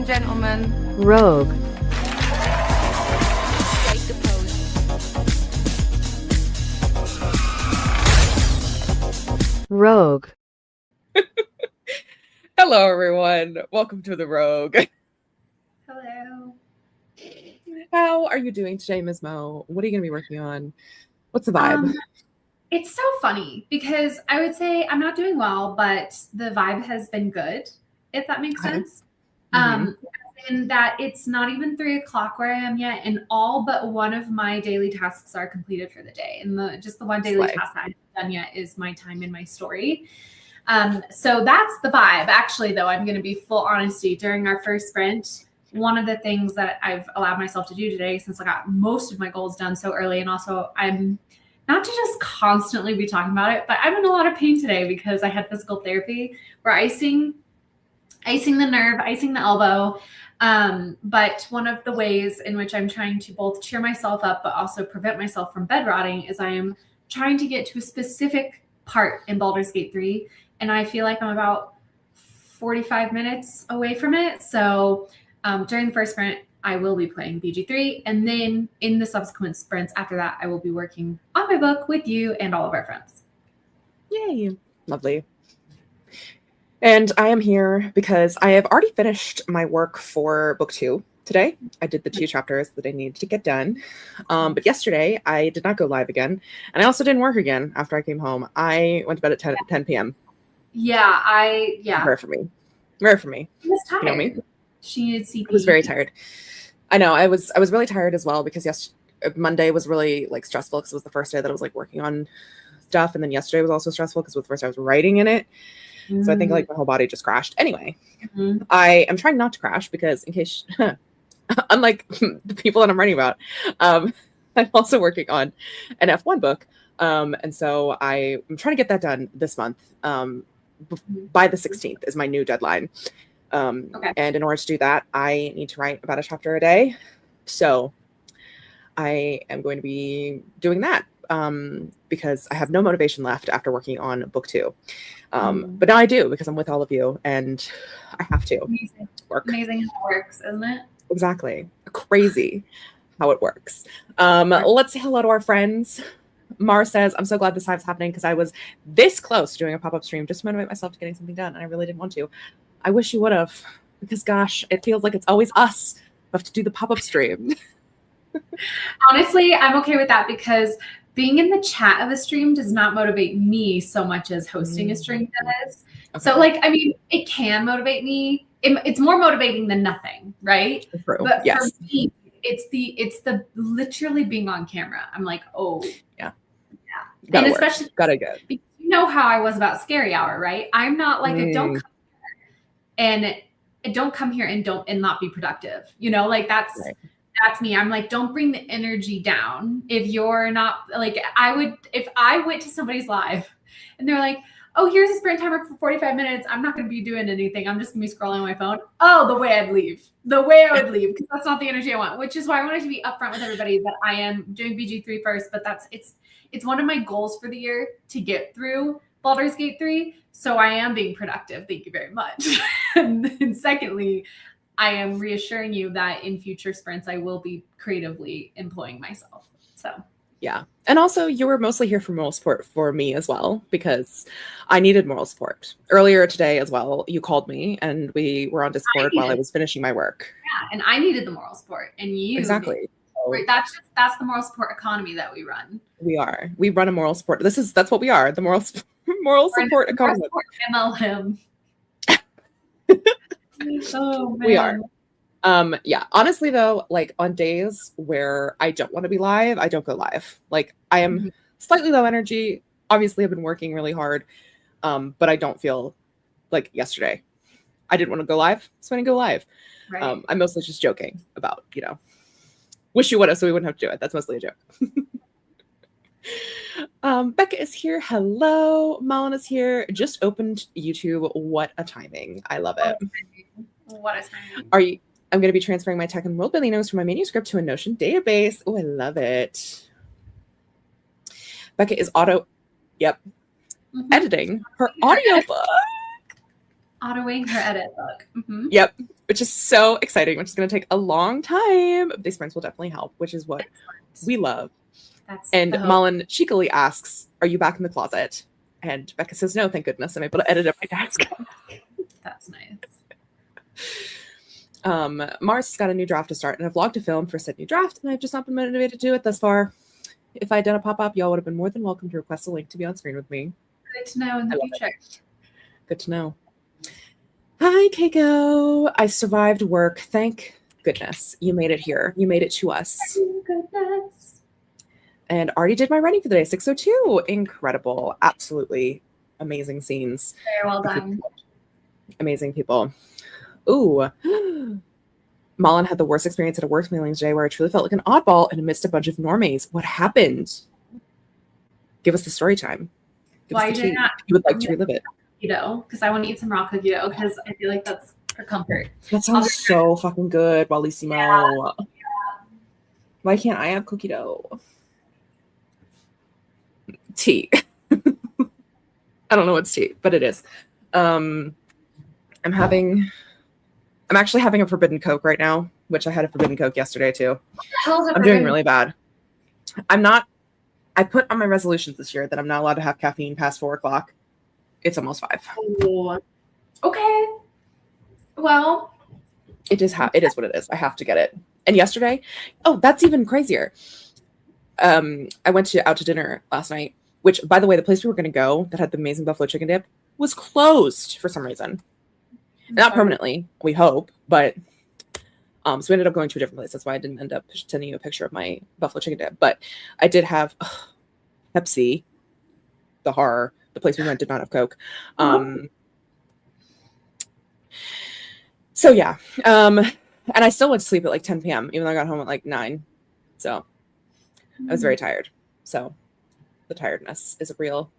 and gentlemen, Rogue. Rogue. Hello, everyone. Welcome to the Rogue. Hello. How are you doing today, Ms. Mo? What are you going to be working on? What's the vibe? It's so funny because I would say I'm not doing well, but the vibe has been good, if that makes sense. And that it's not even 3 o'clock where I am yet, and all but one of my daily tasks are completed for the day. And just the one daily task that I haven't done yet is my time in my story. So that's the vibe. Actually, though, I'm going to be full honesty. During our first sprint, one of the things that I've allowed myself to do today, since I got most of my goals done so early, and also I'm not to just constantly be talking about it, but I'm in a lot of pain today because I had physical therapy. We're icing the nerve, icing the elbow. But one of the ways in which I'm trying to both cheer myself up, but also prevent myself from bed rotting is I am trying to get to a specific part in Baldur's Gate 3. And I feel like I'm about 45 minutes away from it. So during the first sprint, I will be playing BG3. And then in the subsequent sprints after that, I will be working on my book with you and all of our friends. Yay. Lovely. And I am here because I have already finished my work for book 2 today. I did the 2 chapters that I needed to get done. But yesterday, I did not go live again. And I also didn't work again after I came home. I went to bed at 10 p.m. Yeah. Rare for me. She was tired. You know me? She needed CP. I was very tired. I know. I was really tired as well because Monday was really like stressful because it was the first day that I was like working on stuff, and then yesterday was also stressful because it was the first day I was writing in it. So I think like my whole body just crashed. Anyway, I am trying not to crash because in case, unlike the people that I'm writing about, I'm also working on an F1 book, and so I am trying to get that done this month. By the 16th is my new deadline. Okay. And in order to do that, I need to write about a chapter a day. So I am going to be doing that because I have no motivation left after working on book 2. But now I do because I'm with all of you and I have to work. Amazing how it works, isn't it? Exactly. Crazy how it works. Let's say hello to our friends. Mar says, I'm so glad this live's happening because I was this close to doing a pop-up stream just to motivate myself to getting something done. And I really didn't want to. I wish you would have because, gosh, it feels like it's always us who have to do the pop-up stream. Honestly, I'm okay with that because being in the chat of a stream does not motivate me so much as hosting a stream does. Okay. So, like, I mean, it can motivate me. It's more motivating than nothing, right? True. But yes. For me, it's the literally being on camera. I'm like, oh, yeah. And especially gotta go. You know how I was about Scary Hour, right? I'm not like a don't come here and don't come here and not be productive. You know, like that's me. I'm like, don't bring the energy down. If you're not like, if I went to somebody's live and they're like, oh, here's a sprint timer for 45 minutes. I'm not going to be doing anything. I'm just going to be scrolling on my phone. Oh, the way I would leave because that's not the energy I want, which is why I wanted to be upfront with everybody that I am doing BG3 first, but it's one of my goals for the year to get through Baldur's Gate 3. So I am being productive. Thank you very much. And secondly, I am reassuring you that in future sprints, I will be creatively employing myself. So, yeah. And also you were mostly here for moral support for me as well, because I needed moral support earlier today as well. You called me and we were on Discord while I was finishing my work. Yeah. And I needed the moral support and you. Exactly. Right. That's the moral support economy that we run. We run a moral support. That's what we are. The moral support economy. MLM. Oh, man. We are. Yeah. Honestly though, like on days where I don't want to be live, I don't go live. Like I am slightly low energy. Obviously I've been working really hard. But I don't feel like yesterday. I didn't want to go live, so I didn't go live. Right. I'm mostly just joking about, wish you would have so we wouldn't have to do it. That's mostly a joke. Becca is here. Hello. Malin is here. Just opened YouTube. What a timing. I love it. What a timing. I'm going to be transferring my tech and world building notes from my manuscript to a Notion database. Oh, I love it. Becca is editing her audiobook. Autoing her edit book. Yep. which is so exciting, which is going to take a long time. These sprints will definitely help, which is what we love. And Malin cheekily asks, "Are you back in the closet?" And Becca says, "No, thank goodness. I'm able to edit at my desk." That's nice. Mars got a new draft to start and a vlog to film for said new draft, and I've just not been motivated to do it thus far. If I had done a pop-up, y'all would have been more than welcome to request a link to be on screen with me. Good to know in the future. Good to know. Hi, Keiko. I survived work. Thank goodness. You made it here. You made it to us. Thank goodness. And already did my writing for the day, 6:02. Incredible. Absolutely amazing scenes. Very well done. Amazing people. Ooh. Malin had the worst experience at a work mailing today where I truly felt like an oddball and amidst a bunch of normies. What happened? Give us the story time. Why you did not? You would like to relive it. Cookie dough, because I want to eat some raw cookie dough because I feel like that's for comfort. That sounds so fucking good, Walissimo. Yeah. Why can't I have cookie dough? Tea. I don't know what's tea, but it is. I'm actually having a forbidden Coke right now, which I had a forbidden Coke yesterday too. I'm doing really bad. I put on my resolutions this year that I'm not allowed to have caffeine past 4 o'clock. It's almost 5. Oh. Okay. Well, it is what it is. I have to get it. And yesterday, that's even crazier. I went out to dinner last night, which, by the way, the place we were going to go that had the amazing buffalo chicken dip was closed for some reason. Not permanently, we hope, but so we ended up going to a different place. That's why I didn't end up sending you a picture of my buffalo chicken dip. But I did have Pepsi, the horror. The place we went did not have Coke. So yeah. And I still went to sleep at like 10 p.m., even though I got home at like 9. So I was very tired. So the tiredness is real.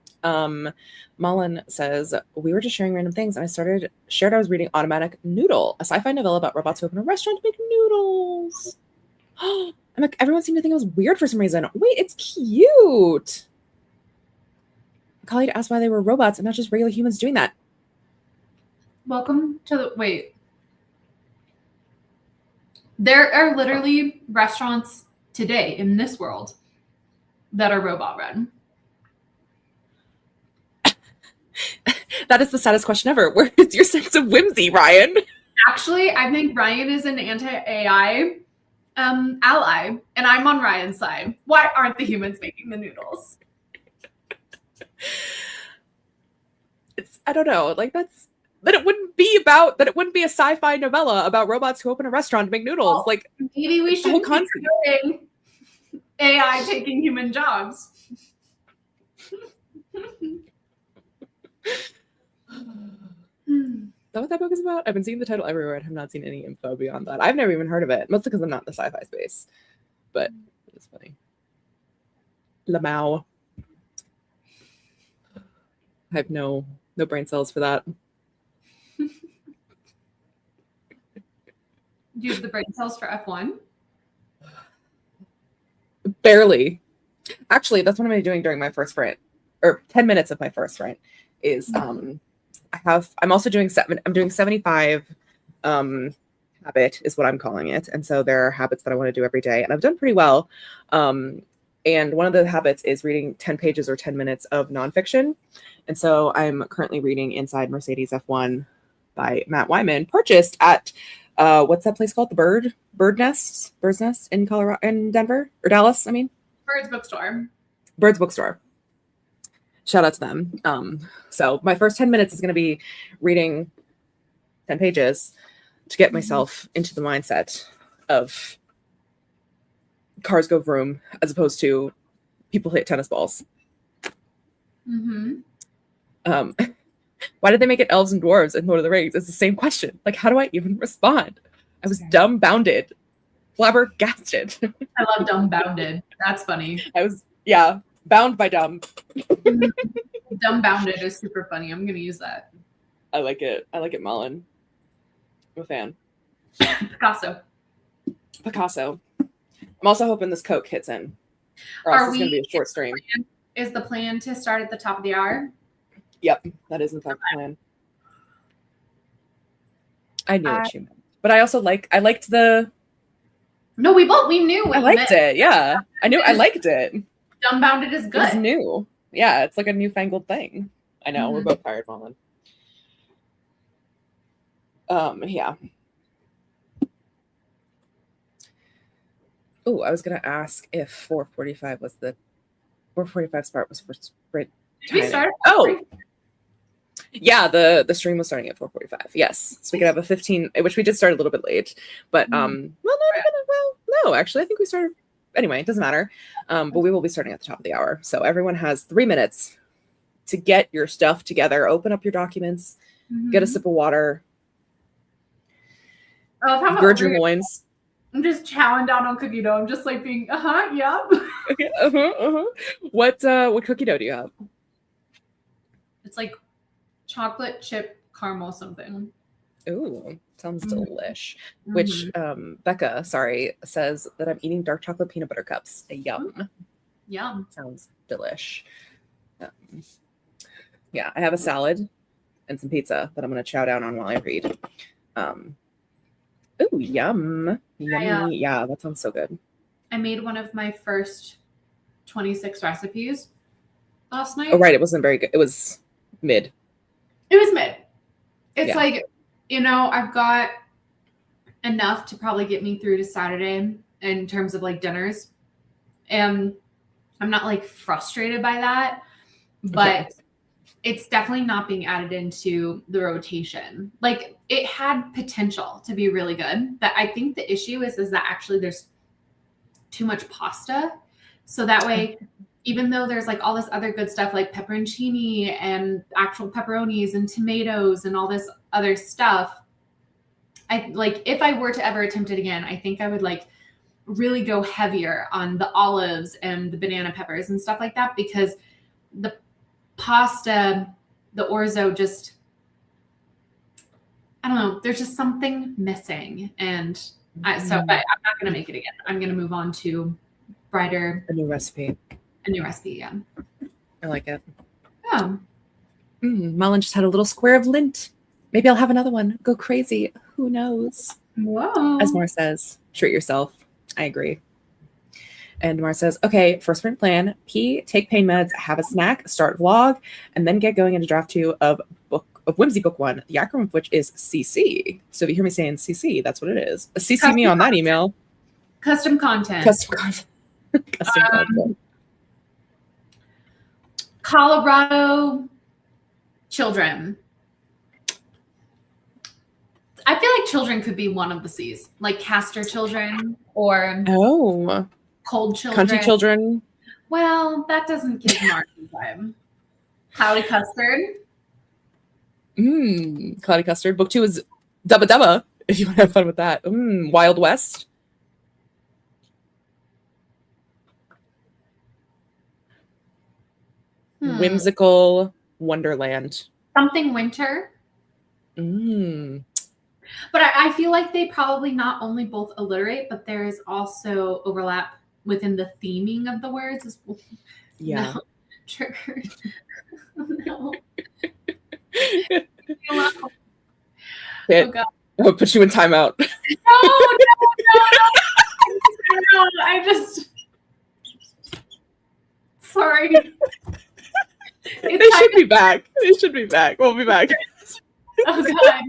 Malin says, we were just sharing random things, and I was reading Automatic Noodle, a sci-fi novella about robots who open a restaurant to make noodles. I'm like, everyone seemed to think it was weird for some reason. Wait, it's cute. Khalid asked why they were robots and not just regular humans doing that. Welcome to the wait. There are literally restaurants today in this world that are robot run. That is the saddest question ever. Where is your sense of whimsy, Ryan? Actually, I think Ryan is an anti-AI ally, and I'm on Ryan's side. Why aren't the humans making the noodles? I don't know. Like that it wouldn't be a sci-fi novella about robots who open a restaurant to make noodles. Well, like maybe we should be promoting AI taking human jobs. Is that what that book is about? I've been seeing the title everywhere. I have not seen any info beyond that. I've never even heard of it, mostly because I'm not in the sci-fi space. But it's funny. Lamau. I have no brain cells for that. Do you have the brain cells for F1? Barely. Actually, that's what I'm doing during my first sprint, or 10 minutes of my first sprint is I'm also doing 75 habit is what I'm calling it. And so there are habits that I want to do every day, and I've done pretty well. And one of the habits is reading 10 pages or 10 minutes of nonfiction. And so I'm currently reading Inside Mercedes F1 by Matt Wyman, purchased at what's that place called? The Bird's Nest in Denver or Dallas. I mean, Bird's Bookstore. Bird's Bookstore. Shout out to them. So my first 10 minutes is going to be reading 10 pages to get myself into the mindset of cars go vroom as opposed to people hit tennis balls. Mm-hmm. Why did they make it elves and dwarves in Lord of the Rings? It's the same question. Like, how do I even respond? I was dumbfounded, flabbergasted. I love dumbfounded. That's funny. Bound by dumb. Dumbfounded is super funny. I'm going to use that. I like it, Mullen. I'm a fan. Picasso. I'm also hoping this Coke hits in. Or else it's going to be a short stream. Is the plan to start at the top of the hour? Yep, that is in fact the plan. I knew what you meant. But I liked No, we knew what I you liked meant. it. Yeah. I knew I liked it. Dumbbounded is It was good. new. Yeah, it's like a newfangled thing. I know, we're Mhm. both tired, Molly. Yeah. Oh, I was gonna ask if 4:45 was the 4:45 start was for sprint Did we timing. start? Oh, yeah, the stream was starting at 4:45. Yes, so we could have a 15, which we did start a little bit late, but well, not even well, no, actually, I think we started anyway. It doesn't matter, but we will be starting at the top of the hour. So everyone has 3 minutes to get your stuff together. Open up your documents, get a sip of water, Oh, gird your loins. I'm just chowing down on cookie dough. I'm just like being, yeah. Okay, What cookie dough do you have? It's like chocolate chip caramel something. Ooh, sounds delish. Mm-hmm. Which Becca, sorry, says that I'm eating dark chocolate peanut butter cups. Yum. Yum. Sounds delish. Yeah, I have a salad and some pizza that I'm gonna chow down on while I read. Ooh, yum. Yummy. Yeah, that sounds so good. I made one of my first 26 recipes last night. Oh, right. It wasn't very good. It was mid. It was mid. It's Yeah. like, I've got enough to probably get me through to Saturday in terms of like dinners. And I'm not like frustrated by that, but it's definitely not being added into the rotation. Like it had potential to be really good. But I think the issue is that actually there's too much pasta. So that way, even though there's like all this other good stuff like pepperoncini and actual pepperonis and tomatoes and all this other stuff, I like if I were to ever attempt it again, I think I would like really go heavier on the olives and the banana peppers and stuff like that, because the pasta, the orzo, just, I don't know, there's just something missing. And but I'm not going to make it again. I'm going to move on to brighter. A new recipe. Yeah. I like it. Yeah. Mullen just had a little square of lint. Maybe I'll have another one. Go crazy. Who knows? Whoa. As Mar says, treat yourself. I agree. And Mar says, okay, first sprint plan, pee, take pain meds, have a snack, start vlog, and then get going into draft 2 of Whimsy Book 1, the acronym of which is CC. So if you hear me saying CC, that's what it is. CC me on that email. Custom content. Custom content. Colorado children. I feel like children could be one of the C's, like Castor children or cold children. Country children. Well, that doesn't give Mark the vibe. Cloudy custard. Cloudy custard. Book 2 is Dubba Dubba, if you want to have fun with that. Wild West. Whimsical Wonderland. Something winter. But I feel like they probably not only both alliterate, but there is also overlap within the theming of the words. Yeah. No. Triggered. No. Oh, God. I'll put you in timeout. No. I just. Sorry. They should be back. We'll be back. Oh, God.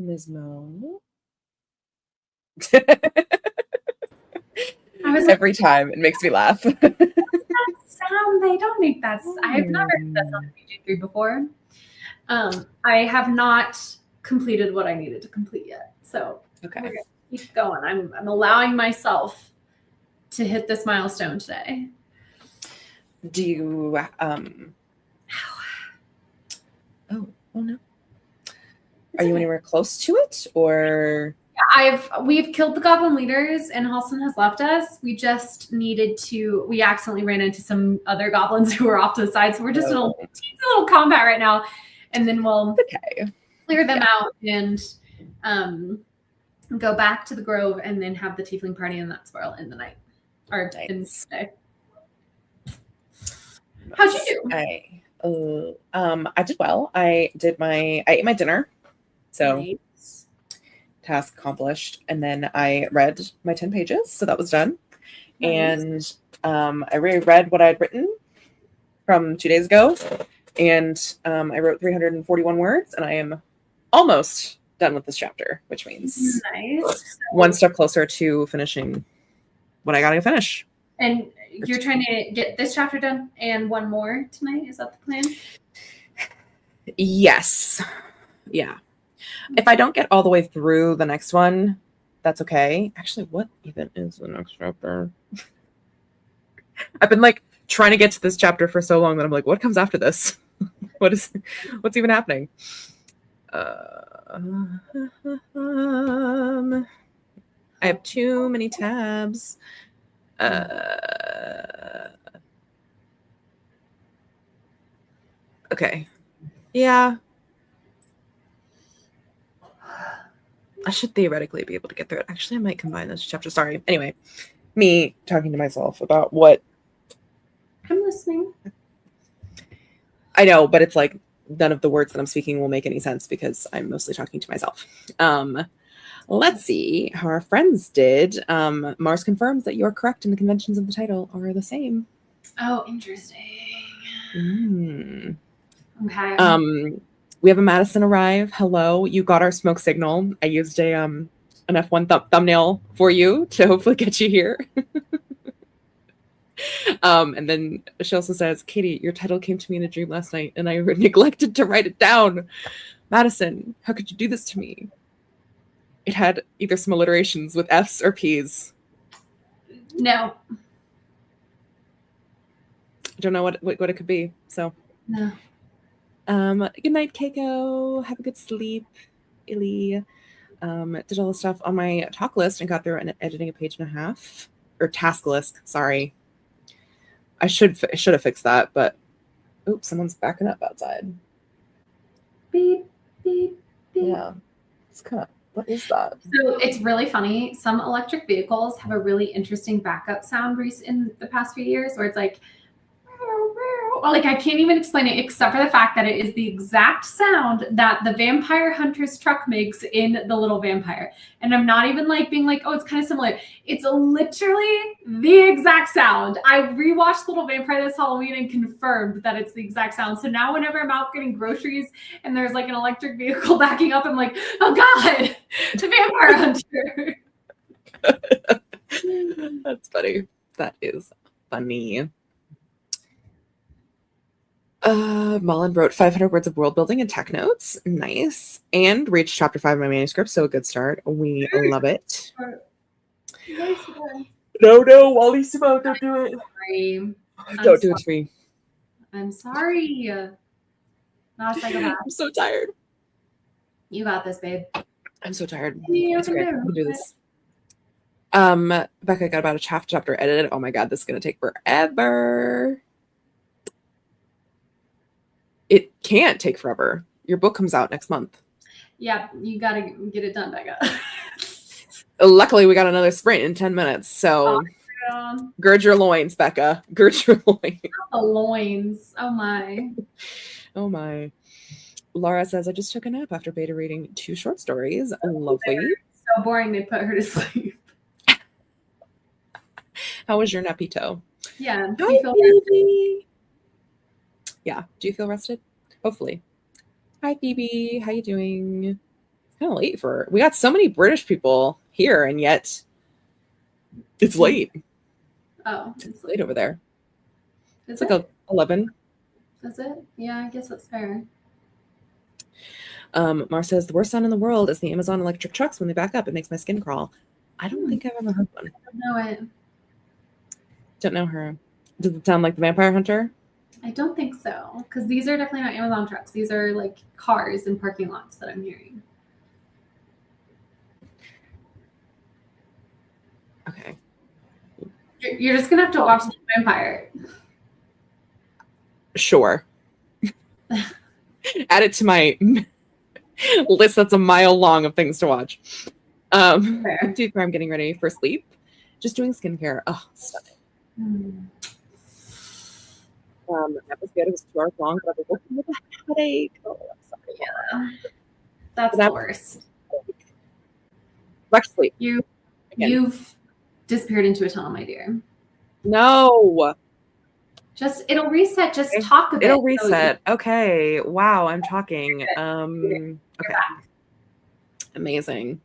Mismo. I was like, Every time it makes me laugh. that sound, they don't make that. I've never heard that sound in BG3 before. I have not completed what I needed to complete yet. So Okay. we're gonna keep going. I'm allowing myself to hit this milestone today. Do you oh no. Are you anywhere close to it, or we've killed the goblin leaders and Halston has left us. We just needed to, we accidentally ran into some other goblins who were off to the side. So we're just in a little combat right now. And then we'll clear them out and go back to the grove and then have the tiefling party, and that's where I'll end the night. Or in the day. How'd you do? I did well. I ate my dinner. So nice. Task accomplished. And then I read my 10 pages. So that was done. Nice. And I reread what I had written from 2 days ago. And I wrote 341 words, and I am almost done with this chapter, which means one step closer to finishing what I got to finish. And you're trying to get this chapter done and one more tonight? Is that the plan? Yes. Yeah. If I don't get all the way through the next one, that's okay. Actually, what even is the next chapter? I've been like trying to get to this chapter for so long that I'm like, what comes after this? What's even happening? I have too many tabs. Okay. Yeah. I should theoretically be able to get through it. Actually, I might combine those chapters. Sorry. Anyway, me talking to myself about what. I'm listening. I know, but it's like none of the words that I'm speaking will make any sense because I'm mostly talking to myself. Let's see how our friends did. Mars confirms that you're correct and the conventions of the title are the same. Oh, interesting. Okay. We have a Madison arrive. Hello. You got our smoke signal. I used an F1 thumbnail for you to hopefully get you here. And then she also says, Katie, your title came to me in a dream last night and I neglected to write it down. Madison, how could you do this to me? It had either some alliterations with F's or P's. No. I don't know what it could be. So no. Good night, Keiko. Have a good sleep. Illy. Did all the stuff on my talk list and got through and editing a page and a half. Or task list, sorry. I should have fixed that, but oops, someone's backing up outside. Beep, beep, beep. Yeah. It's kind of, what is that? So it's really funny. Some electric vehicles have a really interesting backup sound in the past few years where it's like I can't even explain it except for the fact that it is the exact sound that the vampire hunter's truck makes in The Little Vampire. And I'm not even like being like, oh, it's kind of similar. It's literally the exact sound. I rewatched Little Vampire this Halloween and confirmed that it's the exact sound. So now whenever I'm out getting groceries and there's like an electric vehicle backing up, I'm like, oh God, the vampire hunter. That's funny. That is funny. Mullen wrote 500 words of world building and tech notes. Nice. And reached chapter 5 of my manuscript, so a good start. We love it. No, Wally Simone, don't do it. Sorry. Don't do it to me. I'm sorry. Not a psychopath. I'm so tired. You got this, babe. I'm so tired. It's great. We can do this. Becca got about a chapter edited. Oh my God, this is going to take forever. It can't take forever. Your book comes out next month. Yeah, you got to get it done, Becca. Luckily, we got another sprint in 10 minutes. So gird your loins, Becca. Gird your loins. Not the loins. Oh, my. Oh, my. Laura says, I just took a nap after beta reading 2 short stories. Lovely. So boring they put her to sleep. How was your nappy-toe? Yeah. Yeah. Do you feel rested? Hopefully. Hi, Phoebe. How you doing? kind of late for. We got so many British people here, and yet it's late. Oh, it's late over there. Is it's like 11. Is it? Yeah, I guess that's fair. Mar says the worst sound in the world is the Amazon electric trucks when they back up. It makes my skin crawl. I don't think I've ever heard one. I don't know it. Don't know her. Does it sound like the Vampire Hunter? I don't think so, because these are definitely not Amazon trucks. These are like cars in parking lots that I'm hearing. Okay. You're just gonna have to watch the Vampire. Sure. Add it to my list that's a mile long of things to watch. I'm getting ready for sleep. Just doing skincare. Oh, stunning. That was good. It was 2 hours long, but I was working with a headache. Oh, I'm sorry. Yeah. That's the worst. Back to sleep. You've disappeared into a tunnel, my dear. No. It'll reset. Just talk a bit. It'll reset. Okay. Wow, I'm talking. Okay. Amazing.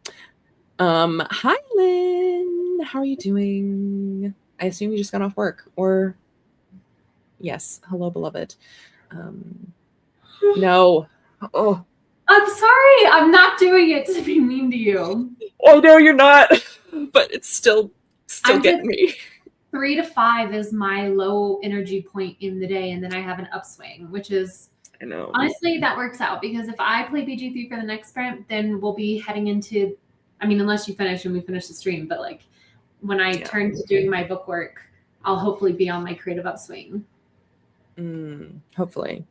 Hi, Lynn. How are you doing? I assume you just got off work, or yes. Hello, beloved. No. Oh. I'm sorry. I'm not doing it to be mean to you. Oh no, you're not. But it's still getting me. 3 to 5 is my low energy point in the day, and then I have an upswing, which is, I know. Honestly, that works out, because if I play BG3 for the next sprint, then we'll be heading into, I mean, unless you finish and we finish the stream, but like when I turn to doing my book work, I'll hopefully be on my creative upswing. Hopefully.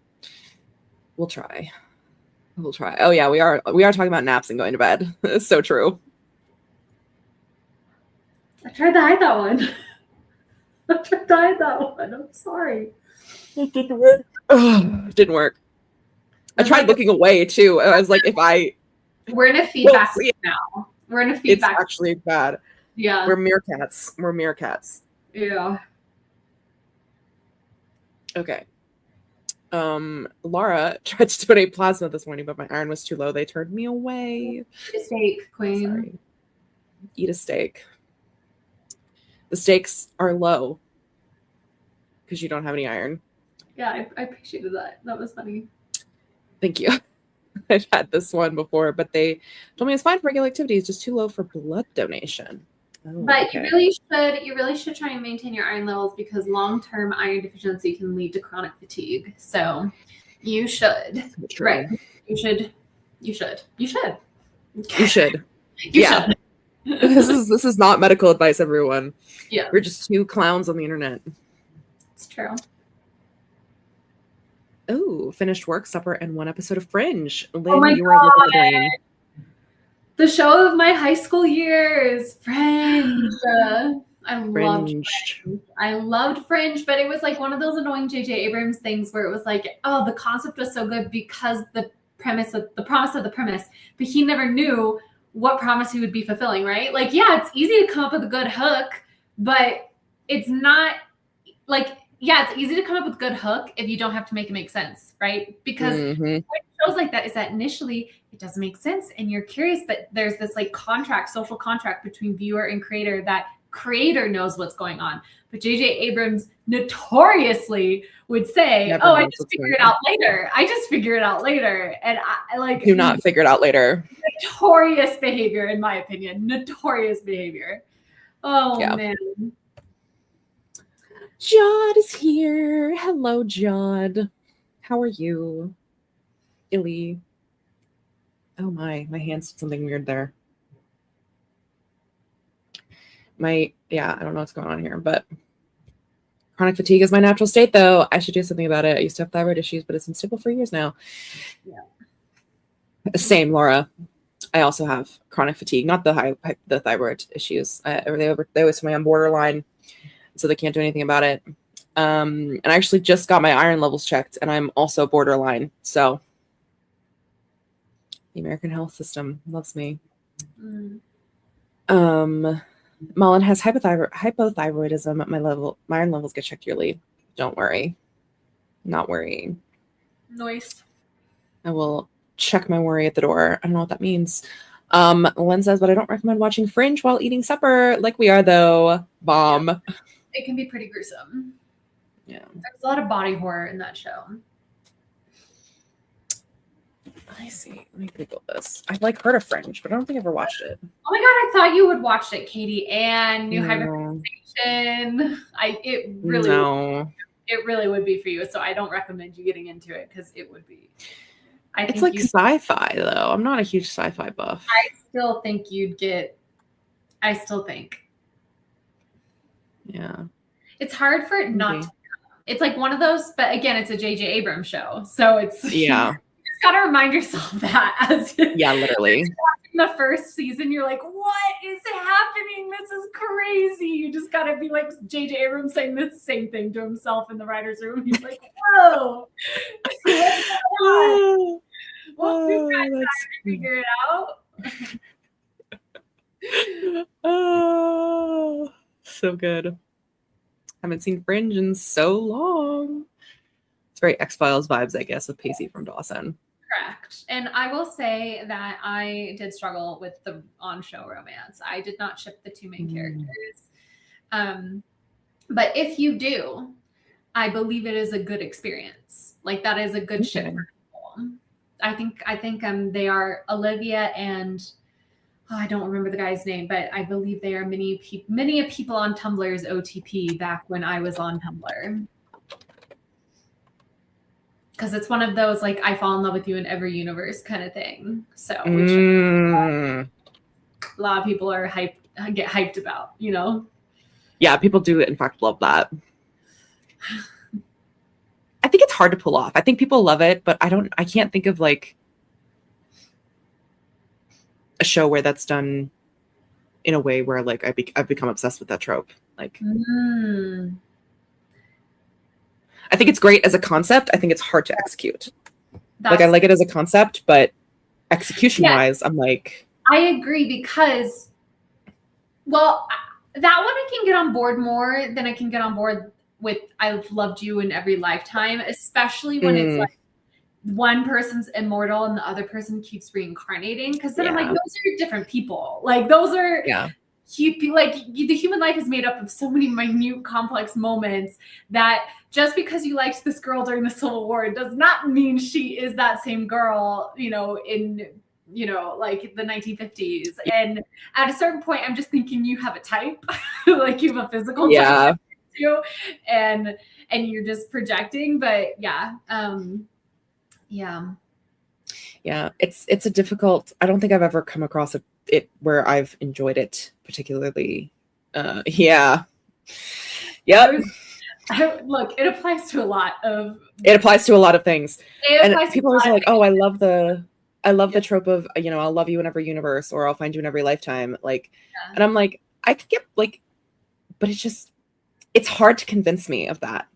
We'll try. Oh yeah, we are talking about naps and going to bed. It's so true. I tried to hide that one. I'm sorry. It didn't work. Didn't work. I tried looking away too. I was like, we're in a feedback now. We're in a feedback. It's actually bad. Yeah. We're meerkats. Yeah. Okay. Laura tried to donate plasma this morning, but my iron was too low. They turned me away. Eat a steak, queen. Sorry. Eat a steak. The stakes are low because you don't have any iron. Yeah, I appreciated that. That was funny. Thank you. I've had this one before, but they told me it's fine for regular activities, just too low for blood donation. Oh, but okay. you really should try and maintain your iron levels, because long-term iron deficiency can lead to chronic fatigue. So you should. Right. You should. This is not medical advice, everyone. Yeah. We're just 2 clowns on the internet. It's true. Oh, finished work, supper, and 1 episode of Fringe. Lynn, oh my God. The show of my high school years, Fringe. I loved Fringe, but it was like one of those annoying J.J. Abrams things where it was like, oh, the concept was so good because the promise of the premise, but he never knew what promise he would be fulfilling, right? Like, yeah, it's easy to come up with a good hook, but it's not like, yeah, it's easy to come up with a good hook if you don't have to make it make sense, right? Because what shows like that is that initially it doesn't make sense and you're curious, but there's this like social contract between viewer and creator that creator knows what's going on. But J.J. Abrams notoriously would say, I just figure it out later. And I like do not figure it out later. Notorious behavior, in my opinion. Notorious behavior. Oh, yeah. Man. Jod is here. Hello, Jod. How are you? Illy. Oh my hands did something weird there. I don't know what's going on here, but chronic fatigue is my natural state, though. I should do something about it. I used to have thyroid issues, but it's been stable for years now. Yeah. Same, Laura. I also have chronic fatigue, not the thyroid issues. They always tell me I'm borderline, so they can't do anything about it. And I actually just got my iron levels checked, and I'm also borderline. So the American health system loves me. Mullen has hypothyroidism. My iron levels get checked yearly. Don't worry. Not worrying. Nice. I will check my worry at the door. I don't know what that means. Len says, but I don't recommend watching Fringe while eating supper like we are, though. Bomb. Yeah. It can be pretty gruesome. Yeah. There's a lot of body horror in that show. I see. Let me Google this. I've like heard of Fringe, but I don't think I've ever watched it. Oh my god, I thought you would watch it, Katie. And New Hybridization. It really would be for you. So I don't recommend you getting into it because it would be. It's like sci-fi though. I'm not a huge sci-fi buff. I still think you'd get. I still think. Yeah. It's hard for it not to. It's like one of those, but again, it's a J.J. Abrams show, so it's yeah. You just gotta remind yourself that as literally. In the first season, you're like, what is happening? This is crazy. You just gotta be like J.J. Abrams saying the same thing to himself in the writer's room. He's like, whoa. Well, you guys gotta figure it out. Oh, so good. Haven't seen Fringe in so long. It's very X-Files vibes, I guess, with Pacey from Dawson. Correct. And I will say that I did struggle with the on-show romance. I did not ship the two main characters. But if you do, I believe it is a good experience. Like that is a good ship for people. I think they are Olivia and I don't remember the guy's name, but I believe they are many people on Tumblr's OTP back when I was on Tumblr. Because it's one of those like I fall in love with you in every universe kind of thing. So which a lot of people get hyped about, you know? Yeah, people do in fact love that. I think it's hard to pull off. I think people love it, but I can't think of like a show where that's done in a way where like I've become obsessed with that trope. Like I think it's great as a concept. I think it's hard to execute. Like I like it as a concept, but execution-wise, I'm like... I agree because, well, that one I can get on board more than I can get on board with I've loved you in every lifetime, especially when it's like one person's immortal and the other person keeps reincarnating. Because then I'm like, those are different people. Like those are... the human life is made up of so many minute, complex moments that just because you liked this girl during the Civil War does not mean she is that same girl, you know, in, you know, like the 1950s. And at a certain point, I'm just thinking you have a type, like you have a physical type too, and you're just projecting. But it's a difficult. I don't think I've ever come across it where I've enjoyed it particularly. Look, it applies to a lot of things. And people are like, oh, I love the trope of, you know, I'll love you in every universe or I'll find you in every lifetime. Like, and I'm like, I could get like, but it's hard to convince me of that.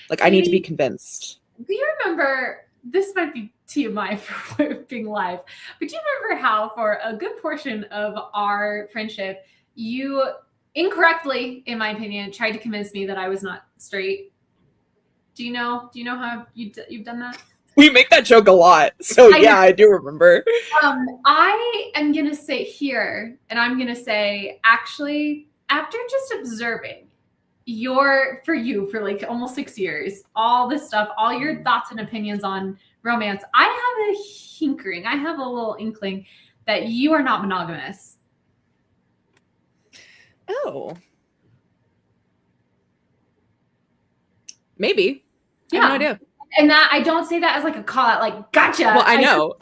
Like, I need to be convinced. Do you remember, this might be TMI for being live, but do you remember how for a good portion of our friendship, you incorrectly, in my opinion, tried to convince me that I was not straight? Do you know how you've done that? We make that joke a lot. So I do remember. I am going to say here, and I'm going to say, actually, after just observing for like almost 6 years, all this stuff, all your thoughts and opinions on romance, I have a little inkling that you are not monogamous. Oh. Maybe. I have no idea. And that I don't say that as like a call out, like, gotcha. Well, I know.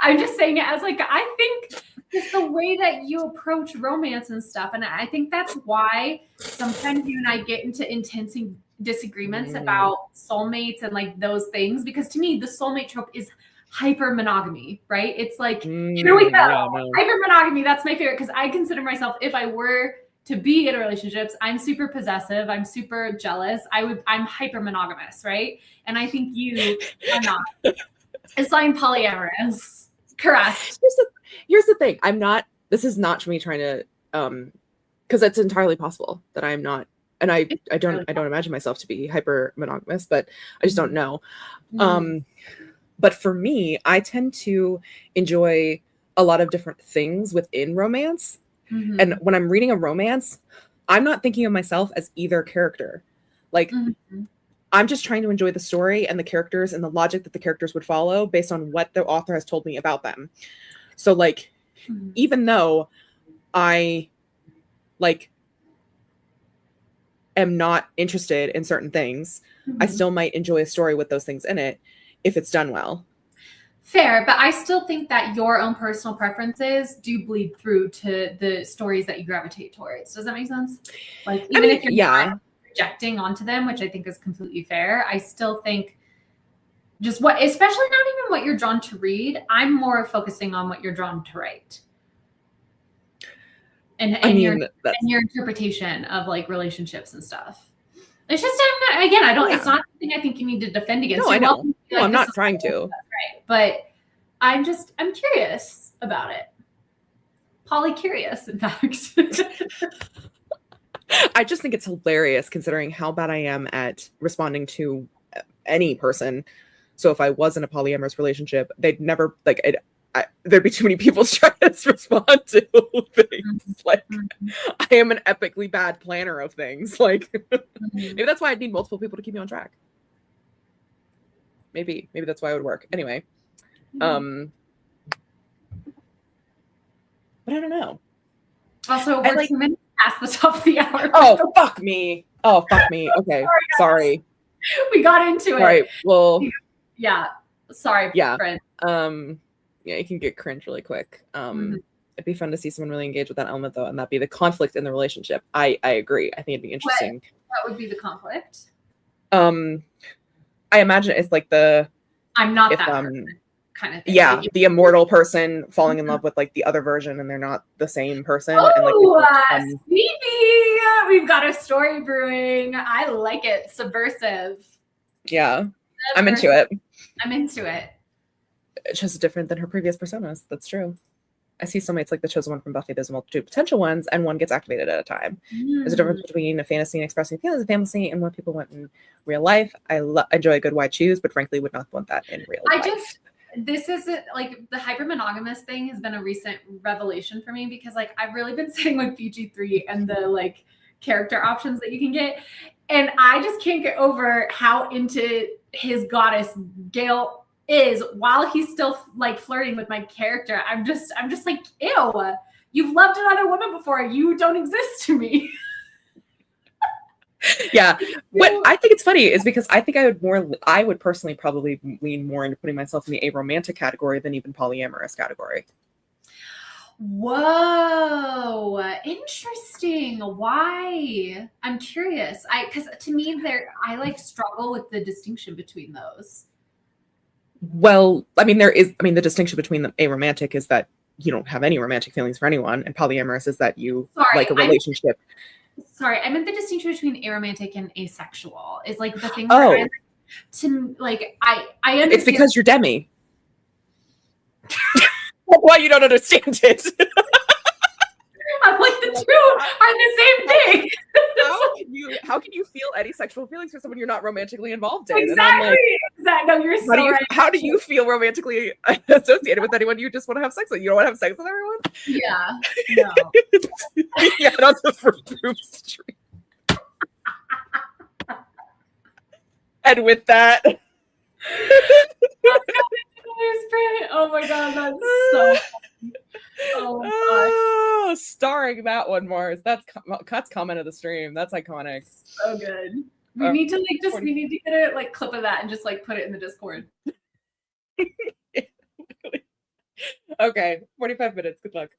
I'm just saying it as like, I think it's the way that you approach romance and stuff. And I think that's why sometimes you and I get into intense disagreements about soulmates and like those things. Because to me, the soulmate trope is hyper monogamy, right? It's like, here we go. Hyper monogamy. That's my favorite because I consider myself, if I were to be in relationships, I'm super possessive. I'm super jealous. I'm hyper monogamous, right? And I think you are not. It's like polyamorous. Correct. Here's the thing. This is not me trying to, because it's entirely possible that I'm not, and I don't imagine myself to be hyper monogamous, but I just don't know. But for me, I tend to enjoy a lot of different things within romance. And Mhm. when I'm reading a romance, I'm not thinking of myself as either character. Like, Mhm. I'm just trying to enjoy the story and the characters and the logic that the characters would follow based on what the author has told me about them. So, like, Mhm. even though I like am not interested in certain things, I Mhm. still might enjoy a story with those things in it if it's done well. Fair, but I still think that your own personal preferences do bleed through to the stories that you gravitate towards. Does that make sense? Like, I even mean, if you're not yeah. projecting onto them, which I think is completely fair, I still think just what, especially not even what you're drawn to read. I'm more focusing on what you're drawn to write and I and your mean, that's interpretation of like relationships and stuff. It's just I'm not, again, I don't. It's yeah. not something I think you need to defend against. No, I You're know. welcome to be No, like I'm this not is trying to. right, but I'm curious about it. Poly curious, in fact. I just think it's hilarious considering how bad I am at responding to any person. So if I was in a polyamorous relationship, they'd never like there'd be too many people trying to respond to things. Like Mhm. I am an epically bad planner of things. Like Mhm. maybe that's why I'd need multiple people to keep me on track. Maybe that's why it would work. Anyway, Mhm. um, but I don't know. Also, I we're like. 2 minutes past the top of the hour. Oh fuck me. Oh fuck me. Okay, Sorry, sorry. guys. We got into All it. right. Well, Yeah. Sorry, yeah. friend. Um, yeah, you can get cringe really quick. Mhm. It'd be fun to see someone really engage with that element though, and that be the conflict in the relationship. I agree. I think it'd be What interesting. would be the conflict? Um, I imagine it's like the I'm not if that person kind of thing. yeah, Like, the immortal person falling in Mhm. love with like the other version and they're not the same person and like they Oh, both become sweetie. We've got a story brewing. I like it. Subversive. yeah. I'm into Subversive. it. I'm into it. It's just different than her previous personas. That's true. I see soulmates like the chosen one from Buffy. There's a multitude of potential ones, and one gets activated at a time. There's a Mm. difference between a fantasy and expressing feelings of fantasy and what people want in real life. I enjoy a good why choose, but frankly, would not want that in real I life. just this is like the hyper monogamous thing has been a recent revelation for me because like I've really been sitting with BG3 and the like character options that you can get, and I just can't get over how into his goddess Gale is while he's still like flirting with my character. I'm just like, ew, you've loved another woman before. You don't exist to me. Yeah. What You I think it's funny is because I would personally probably lean more into putting myself in the aromantic category than even polyamorous category. Whoa, interesting. Why? I'm curious. Because to me, I like struggle with the distinction between those. Well, I mean, the distinction between the aromantic is that you don't have any romantic feelings for anyone, and polyamorous is that you like Sorry, a relationship. I meant the distinction between aromantic and asexual is like the thing where I Oh, to like I it's understand. because you're demi. That's why you don't understand it. I'm like the You're like, two are the same thing. how can you feel any sexual feelings for someone you're not romantically involved in? And I'm like, Exactly. No, you're so right. how do you feel romantically associated with anyone you just want to have sex with? You don't want to have sex with everyone? Yeah. No. Yeah, on the vroom street. And with that, Oh my god, that's so funny. Oh my gosh, starring that one, Mars. That's comment of the stream. That's iconic. so good. We need to like just 40 we need to get a like clip of that and just like put it in the Discord. Okay, 45 minutes. Good luck.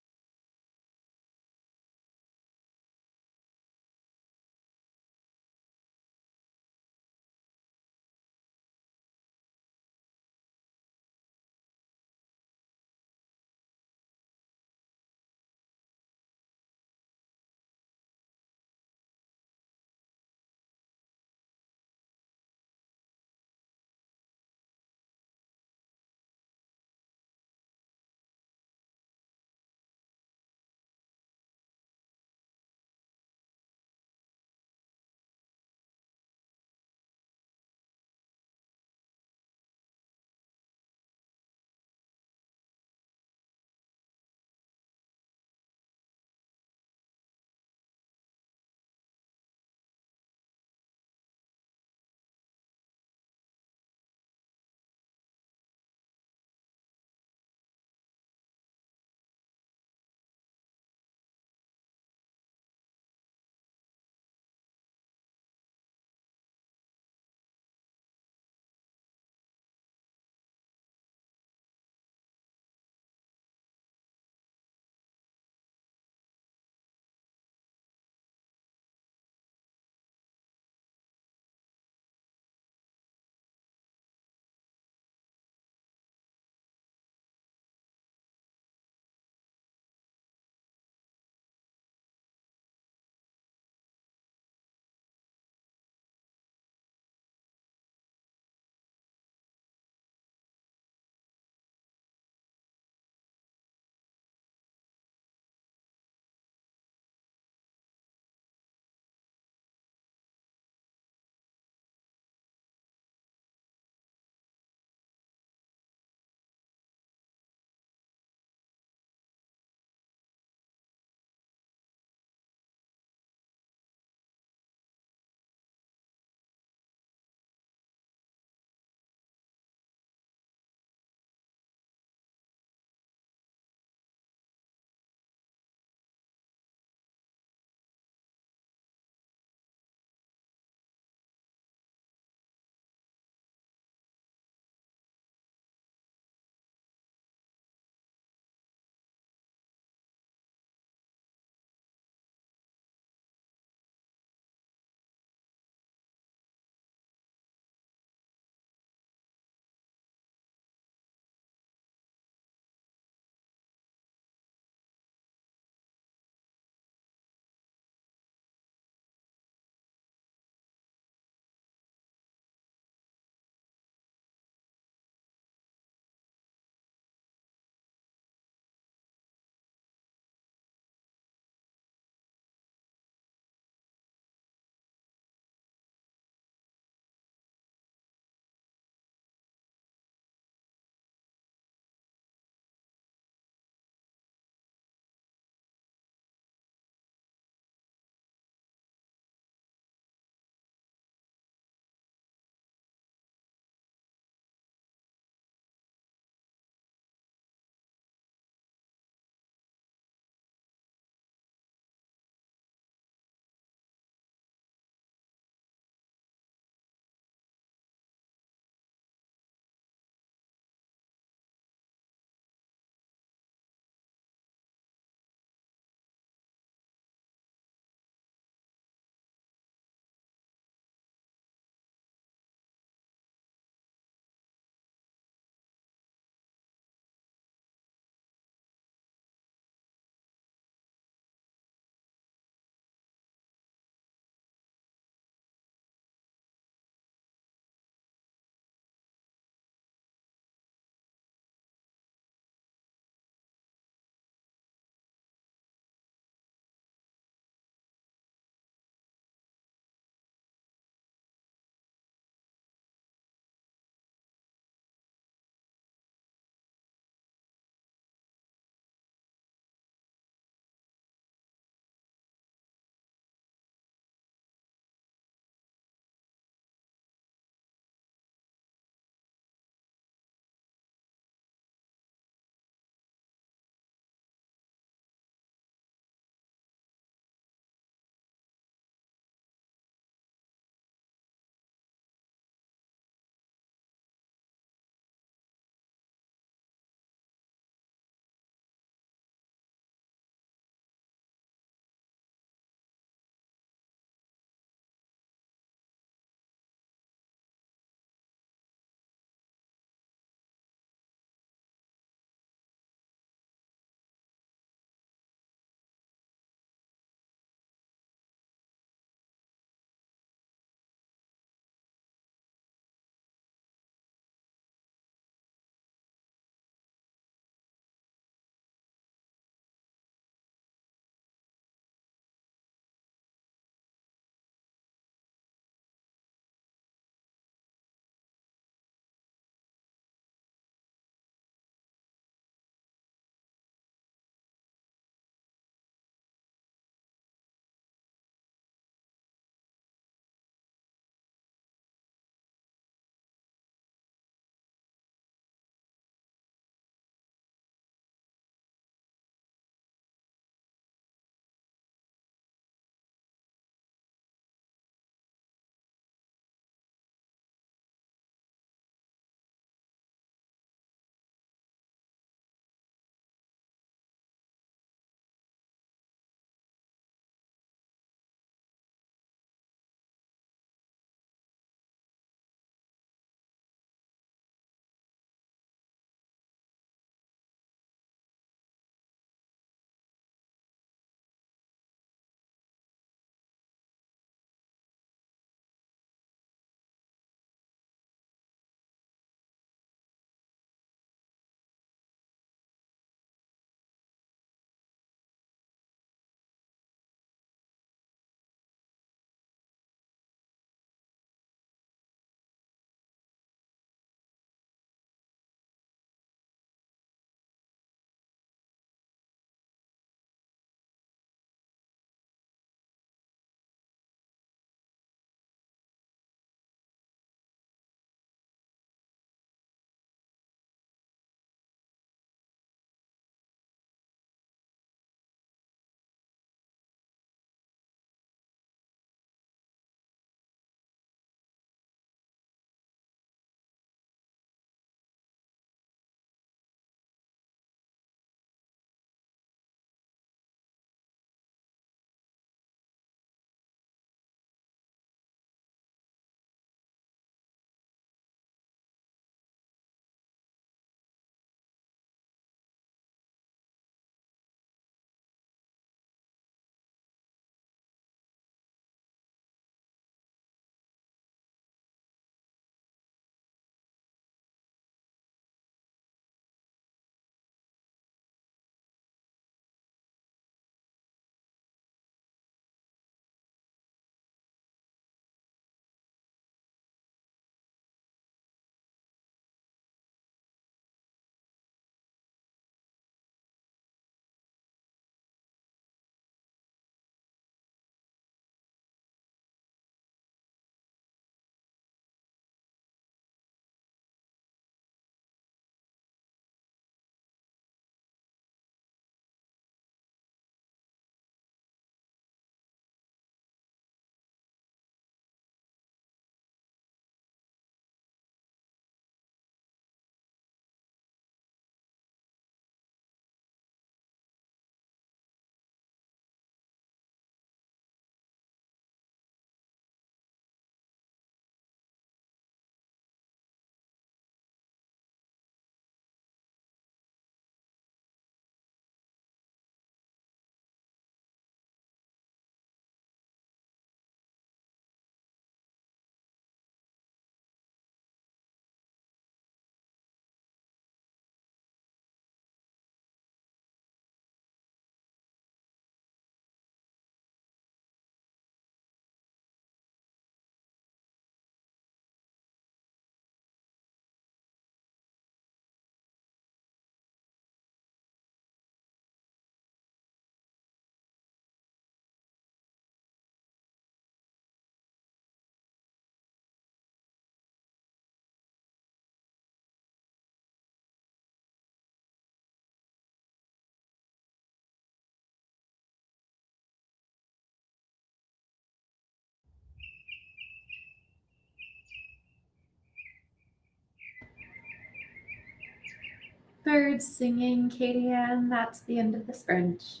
Birds singing, Katie Ann. That's the end of the sprint.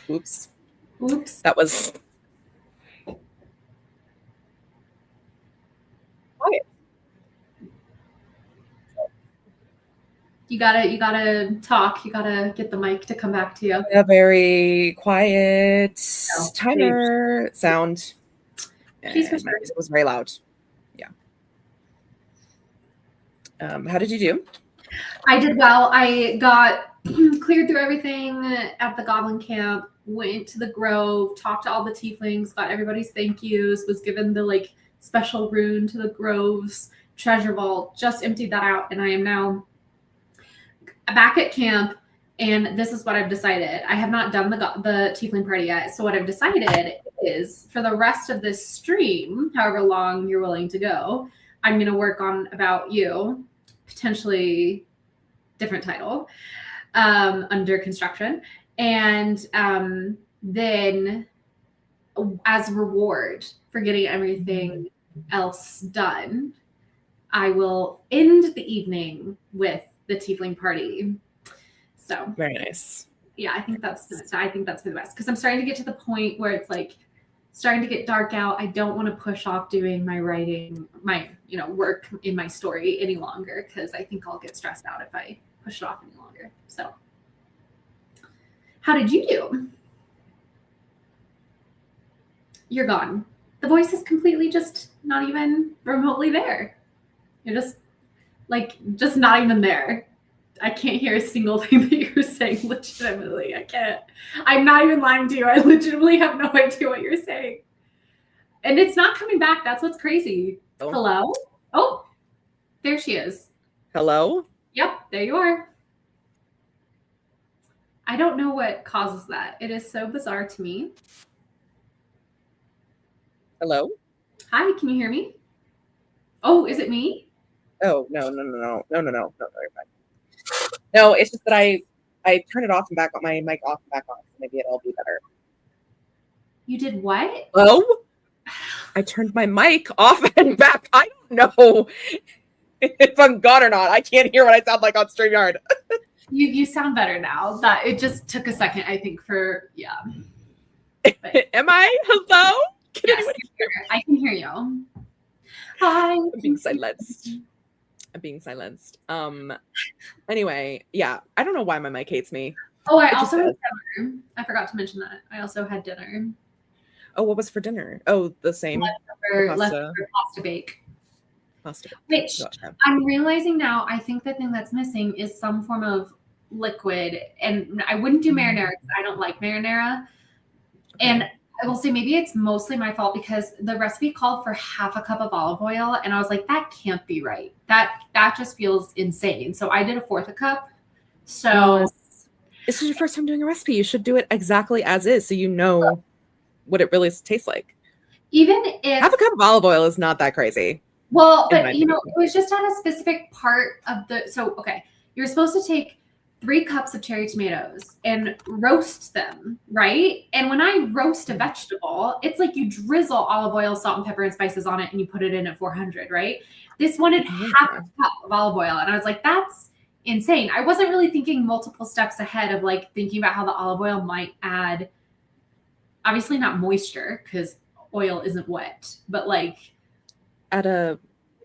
Oops. Oops. That was quiet. You gotta talk. You gotta get the mic to come back to you. A very quiet Oh, timer sound. She's for And my sure. music was very loud. Yeah. How did you do? I did well. I got cleared through everything at the Goblin Camp, went to the Grove, talked to all the tieflings, got everybody's thank yous, was given the like special rune to the Grove's treasure vault, just emptied that out, and I am now back at camp. And this is what I've decided. I have not done the tiefling party yet. So what I've decided is for the rest of this stream, however long you're willing to go, I'm going to work on About You, potentially different title, under construction. And then as reward for getting everything else done, I will end the evening with the tiefling party. So Very nice. Yeah, I think that's the best, because I'm starting to get to the point where it's like starting to get dark out. I don't want to push off doing my writing, my work in my story any longer, because I think I'll get stressed out if I push it off any longer. So how did you do? You're gone. The voice is completely just not even remotely there. You're just not even there. I can't hear a single thing that you're saying, legitimately. I can't. I'm not even lying to you. I legitimately have no idea what you're saying. And it's not coming back. That's what's crazy. Oh. Hello? Oh, there she is. Hello? Yep, there you are. I don't know what causes that. It is so bizarre to me. Hello? Hi, can you hear me? Oh, is it me? Oh, no, you're fine. No, it's just that I turned it off and back on my mic off and back on. So maybe it'll be better. You did what? Oh, I turned my mic off and back. I don't know if I'm gone or not. I can't hear what I sound like on StreamYard. You sound better now. That it just took a second, I think, for But, am I? Hello? Can yes, I can hear you. Hi. I'm being silenced. Anyway, yeah. I don't know why my mic hates me. Oh, I also had dinner. I forgot to mention that. I also had dinner. Oh, what was for dinner? Oh, the same. Leftover pasta bake. Which I'm realizing now, I think the thing that's missing is some form of liquid. And I wouldn't do marinara because I don't like marinara. Okay. And I will say maybe it's mostly my fault, because the recipe called for half a cup of olive oil, and I was like, that can't be right. That just feels insane. So I did a fourth a cup. So this is your first time doing a recipe. You should do it exactly as is, so you know what it really tastes like. Even if half a cup of olive oil is not that crazy. Well, but it was just on a specific part of okay, you're supposed to take 3 cups of cherry tomatoes and roast them, right? And when I roast a vegetable, it's like you drizzle olive oil, salt, and pepper and spices on it, and you put it in at 400, right? This wanted half a cup of olive oil, and I was like, that's insane. I wasn't really thinking multiple steps ahead of like thinking about how the olive oil might add, obviously not moisture because oil isn't wet, but like add a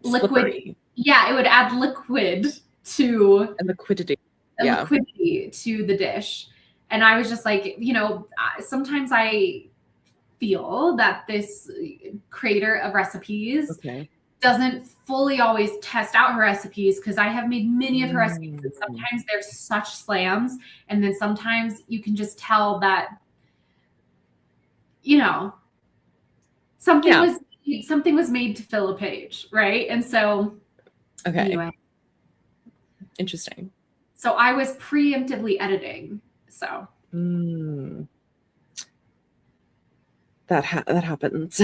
liquid. Slippery. Yeah, it would add liquid to liquidity. Liquidity to the dish. And I was just like, sometimes I feel that this creator of recipes doesn't fully always test out her recipes, because I have made many of her recipes, and sometimes they're such slams, and then sometimes you can just tell that something was made to fill a page, right? And so anyway. Interesting. So I was preemptively editing. So that happens.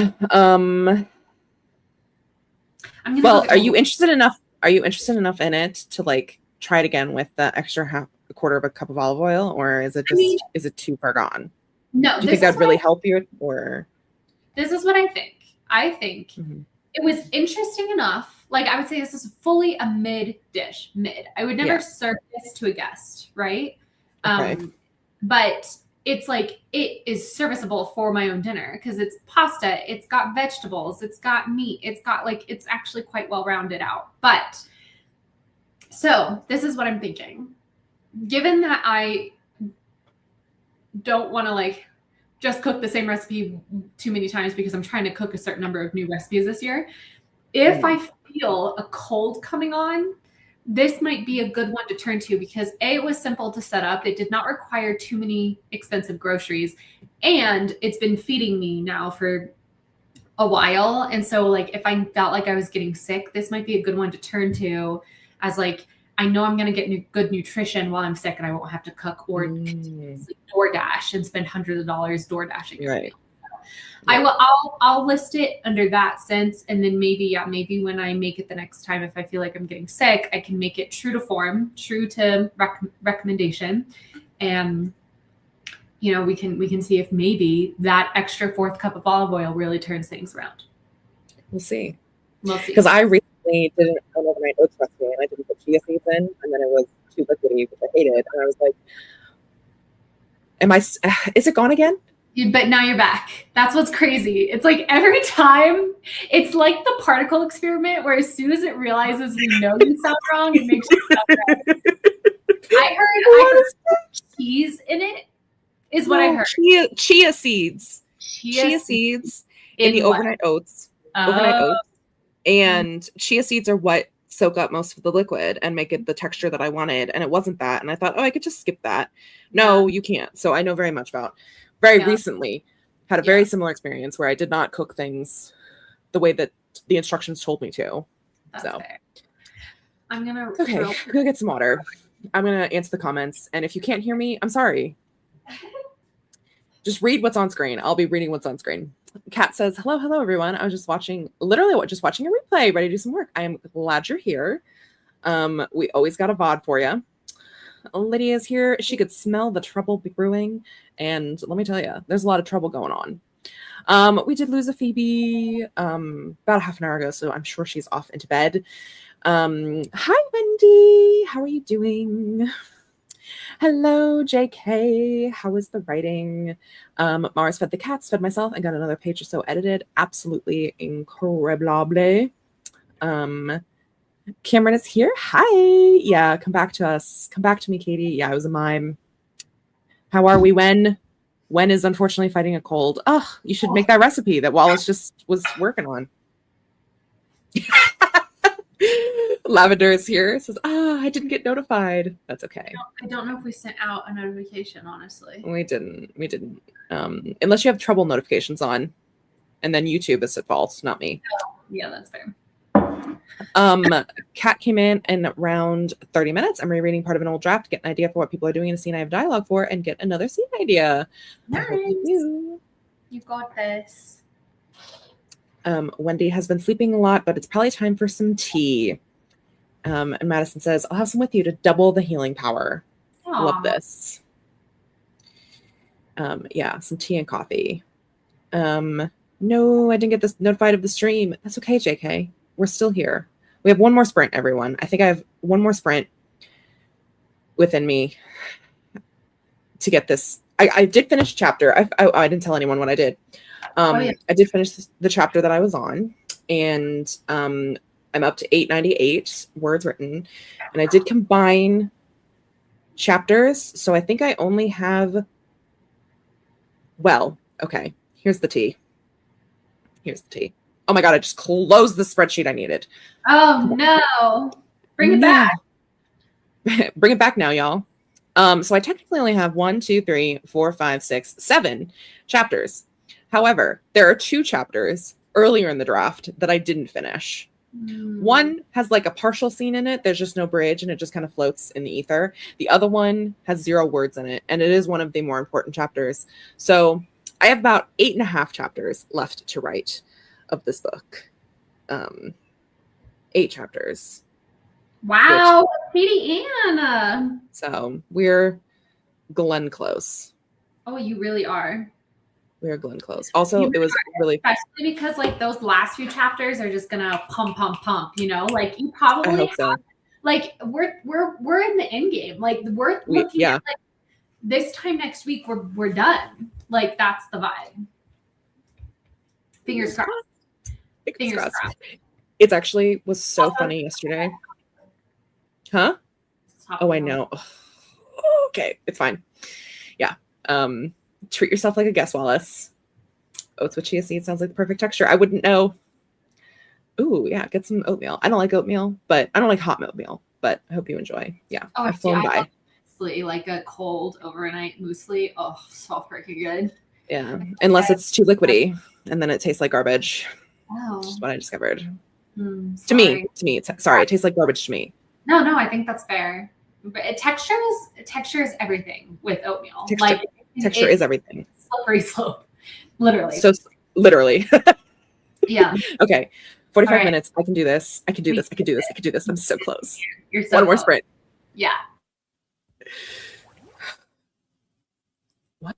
Well, are you interested enough in it to like try it again with the extra a quarter of a cup of olive oil, or is it just is it too far gone? No. Do you think that would really help you, or? This is what I think. I think It was interesting enough. Like, I would say this is fully a mid dish. Mid. I would never serve this to a guest, right? Okay. But it's like it is serviceable for my own dinner because it's pasta, it's got vegetables, it's got meat, it's got like it's actually quite well rounded out. But so this is what I'm thinking. Given that I don't want to like just cook the same recipe too many times because I'm trying to cook a certain number of new recipes this year, if I feel a cold coming on, this might be a good one to turn to because A, it was simple to set up. It did not require too many expensive groceries. And it's been feeding me now for a while. And so like if I felt like I was getting sick, this might be a good one to turn to as like, I know I'm going to get good nutrition while I'm sick and I won't have to cook or DoorDash and spend hundreds of dollars DoorDashing. Right. Yeah. I'll list it under that sense. And then maybe when I make it the next time, if I feel like I'm getting sick, I can make it true to form, true to recommendation. And, you know, we can see if maybe that extra 4th cup of olive oil really turns things around. We'll see. Because I recently did an overnight oats recipe and I didn't put chia seeds in, and then it was too liquidy, which I hated. And I was like, is it gone again? But now you're back. That's what's crazy. It's like every time, it's like the particle experiment where as soon as it realizes we know you sound wrong, it makes you sound right. I heard cheese in it is what I heard. Chia seeds. Chia seeds in the overnight oats. Overnight oats. And chia seeds are what soak up most of the liquid and make it the texture that I wanted. And it wasn't that. And I thought, I could just skip that. No, you can't. So I know very much about recently had a very similar experience where I did not cook things the way that the instructions told me to. That's fair. I'm going to go get some water. I'm going to answer the comments. And if you can't hear me, I'm sorry. Just read what's on screen. I'll be reading what's on screen. Kat says, hello, everyone. I was just watching a replay, ready to do some work. I am glad you're here. We always got a VOD for you. Lydia's here. She could smell the trouble brewing. And let me tell you, there's a lot of trouble going on. We did lose a Phoebe about half an hour ago, so I'm sure she's off into bed. Hi, Wendy. How are you doing? Hello, JK. How is the writing? Mars fed the cats, fed myself, and got another page or so edited. Absolutely incredible. Cameron is here. Hi. Yeah, come back to us. Come back to me, Katie. Yeah, I was a mime. How are we? Wen is unfortunately fighting a cold. Oh, you should make that recipe that Wallace just was working on. Lavender is here. Says, I didn't get notified. That's okay. I don't know if we sent out a notification, honestly. We didn't. Unless you have trouble notifications on. And then YouTube is at fault, not me. Oh, yeah, that's fair. Kat came in around 30 minutes. I'm rereading part of an old draft to get an idea for what people are doing in a scene I have dialogue for and get another scene idea. Nice. You got this. Wendy has been sleeping a lot, but it's probably time for some tea. And Madison says, I'll have some with you to double the healing power. Aww. Love this. Some tea and coffee. No, I didn't get this notified of the stream. That's okay, JK. We're still here. We have one more sprint, everyone. I think I have one more sprint within me to get this. I did finish a chapter. I didn't tell anyone what I did. I did finish the chapter that I was on, and I'm up to 898 words written, and I did combine chapters. So I think I only have, okay, here's the tea. Oh my God, I just closed the spreadsheet I needed. Oh no. Bring it back. Bring it back now, y'all. So I technically only have 1, 2, 3, 4, 5, 6, 7 chapters. However, there are 2 chapters earlier in the draft that I didn't finish. One has like a partial scene in it. There's just no bridge and it just kind of floats in the ether. The other one has 0 words in it, and it is one of the more important chapters. So I have about 8.5 chapters left to write of this book. 8 chapters. Wow, Katie Ann. So we're Glenn close. Oh, you really are. We are Glenn Close. Also, it was really especially because like those last few chapters are just gonna pump, you know, like you I probably hope so. like we're in the end game. Like we're looking at like this time next week we're done. Like that's the vibe. Fingers crossed. Fingers crossed. It's actually was so funny yesterday. Huh? Oh, I know. Okay, it's fine. Yeah. Treat yourself like a guest, Wallace. Oats with chia seeds sounds like the perfect texture. I wouldn't know. Ooh, yeah, get some oatmeal. I don't like oatmeal, but I don't like hot oatmeal, but I hope you enjoy. Yeah, I've flown by. Like a cold overnight muesli. Oh, so freaking good. Yeah, unless it's too liquidy, and then it tastes like garbage. Oh. Which is what I discovered. To me, sorry, it tastes like garbage to me. No, I think that's fair. But texture is everything with oatmeal. Texture is everything. Slippery slope, literally. So literally. Yeah. Okay. 45 minutes. I can do this. I can do this. I can do this. I can do this. I'm so close. You're so One more close. sprint. Yeah. What?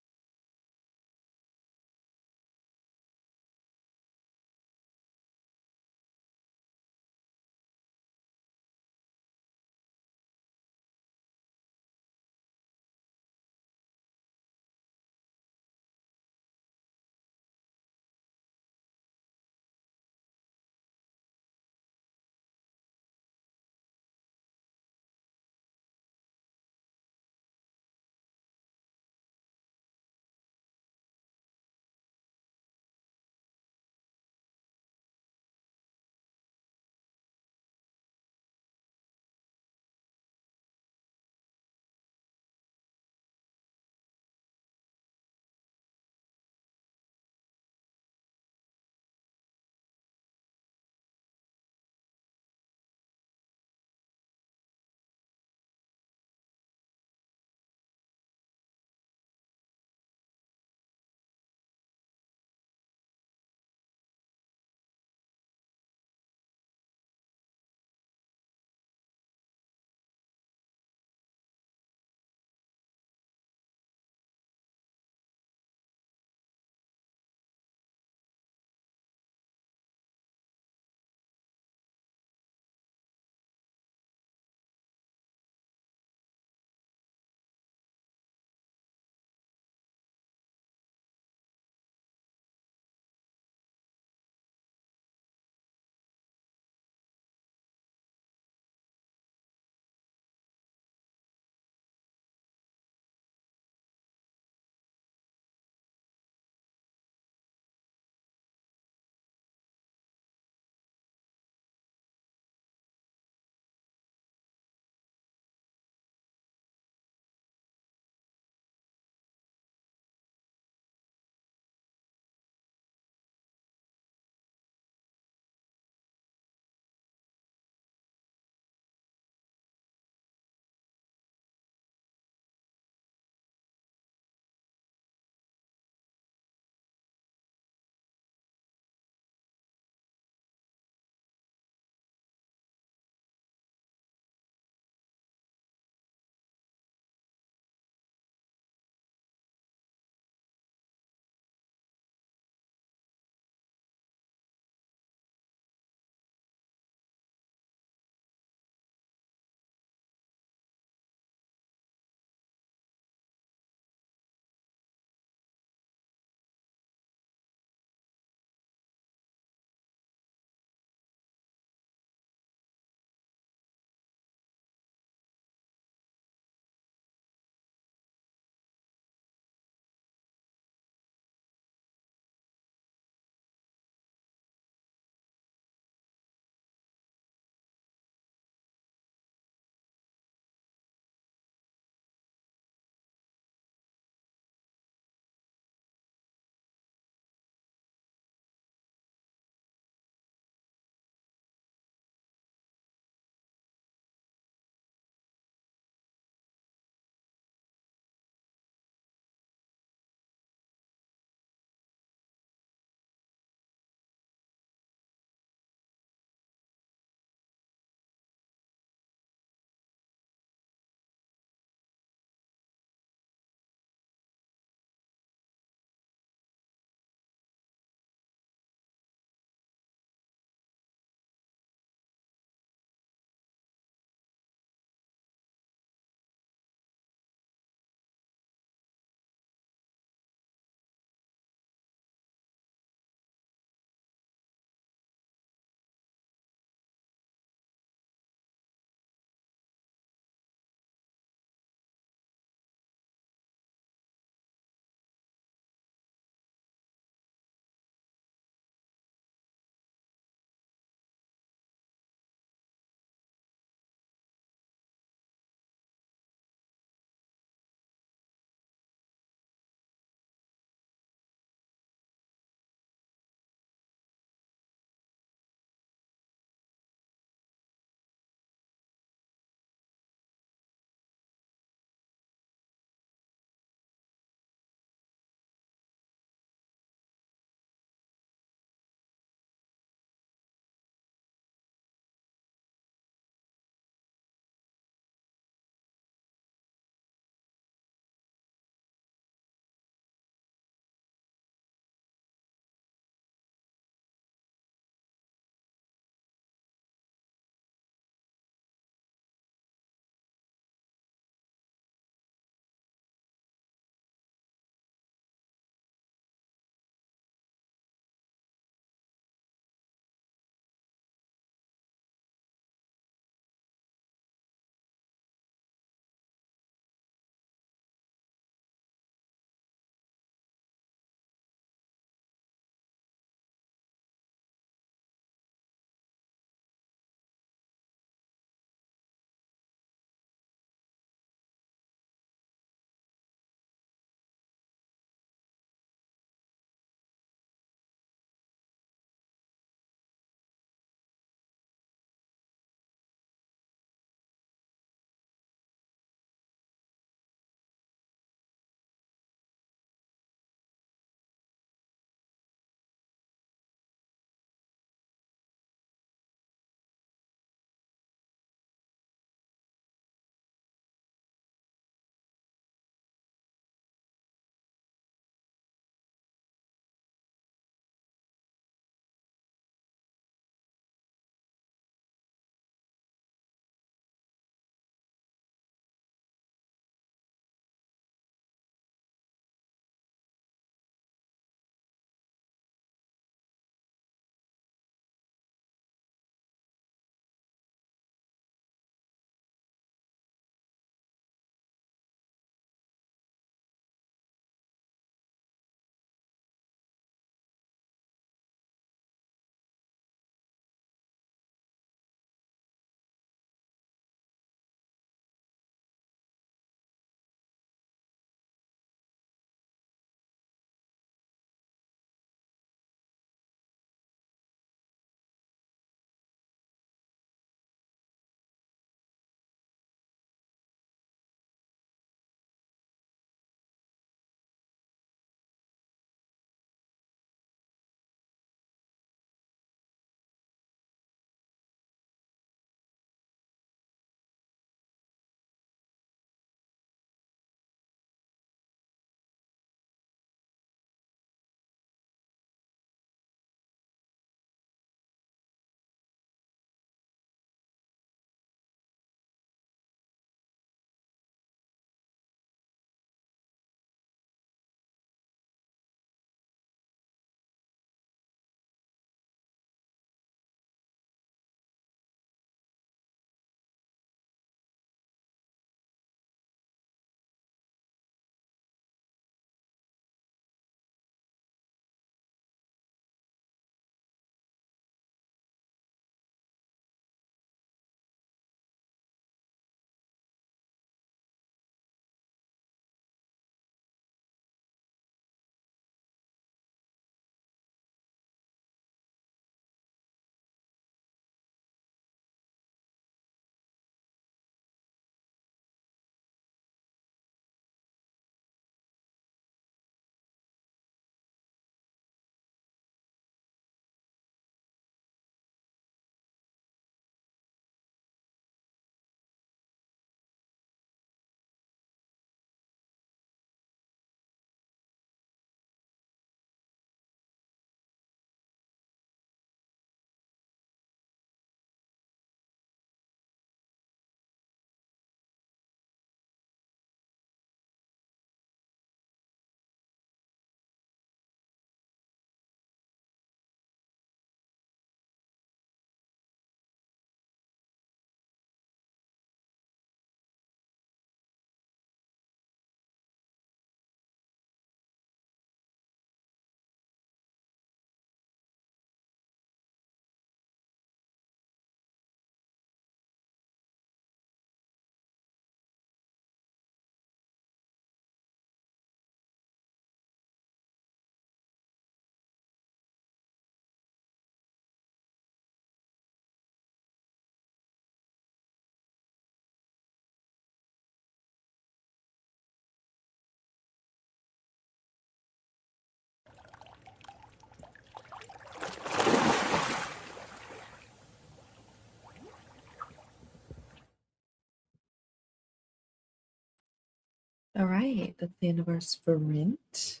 All right, that's the end of our sprint.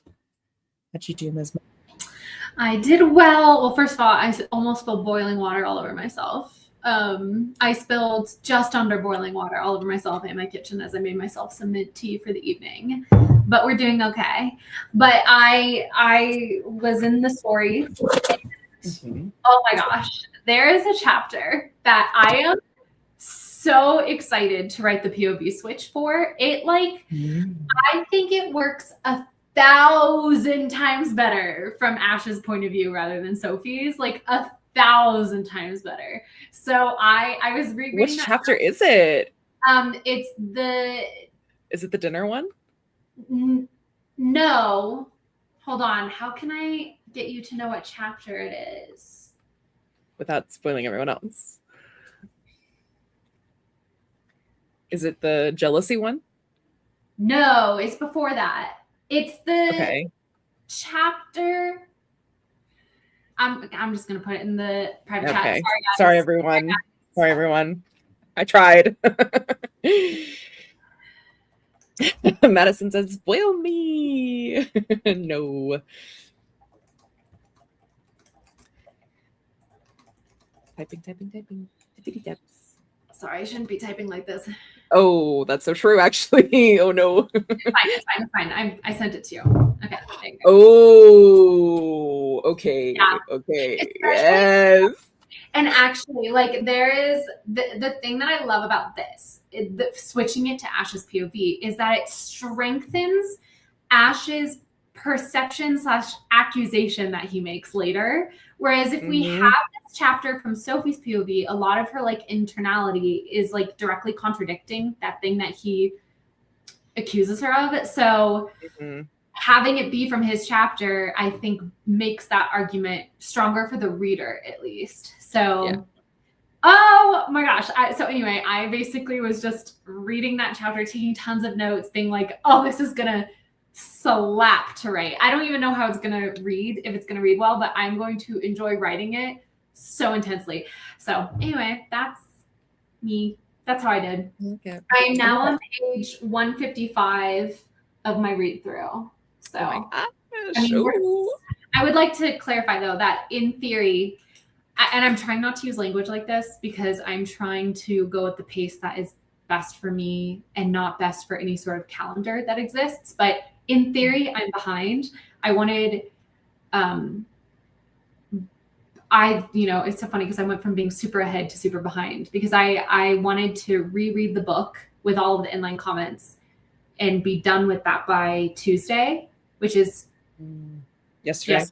How'd you do, Ms. I did well. Well, first of all, I almost spilled boiling water all over myself. I spilled just under boiling water all over myself in my kitchen as I made myself some mint tea for the evening. But we're doing okay. But I was in the story. Oh my gosh. There is a chapter that I am so excited to write the POV switch for. It I think it works 1,000 times better from Ash's point of view rather than Sophie's, 1,000 times better. So I was rereading. Which chapter is it? Is it the dinner one? No. Hold on. How can I get you to know what chapter it is? Without spoiling everyone else. Is it the jealousy one? No, it's before that. It's the chapter. I'm just gonna put it in the private chat. Sorry, everyone. Sorry, everyone. I tried. Madison says, "Spoil me." No. Typing. Tippity-taps. Sorry, I shouldn't be typing like this. Oh, that's so true, actually. Oh, no. It's fine. I sent it to you. Okay. There you go. Oh, okay. Yeah. Okay. Yes. And actually, there is the thing that I love about this, switching it to Ash's POV, is that it strengthens Ash's perception/accusation that he makes later. Whereas if we have this chapter from Sophie's POV, a lot of her internality is directly contradicting that thing that he accuses her of. So having it be from his chapter, I think makes that argument stronger for the reader, at least. So, oh my gosh. So anyway, I basically was just reading that chapter, taking tons of notes, being like, oh, this is going to slap to write. I don't even know how it's going to read, if it's going to read well, but I'm going to enjoy writing it so intensely. So anyway, that's me. That's how I did. Okay. I am now on page 155 of my read through. So I would like to clarify though, that in theory, and I'm trying not to use language like this because I'm trying to go at the pace that is best for me and not best for any sort of calendar that exists. But in theory, I'm behind. I wanted, it's so funny because I went from being super ahead to super behind because I wanted to reread the book with all of the inline comments and be done with that by Tuesday, which is yesterday.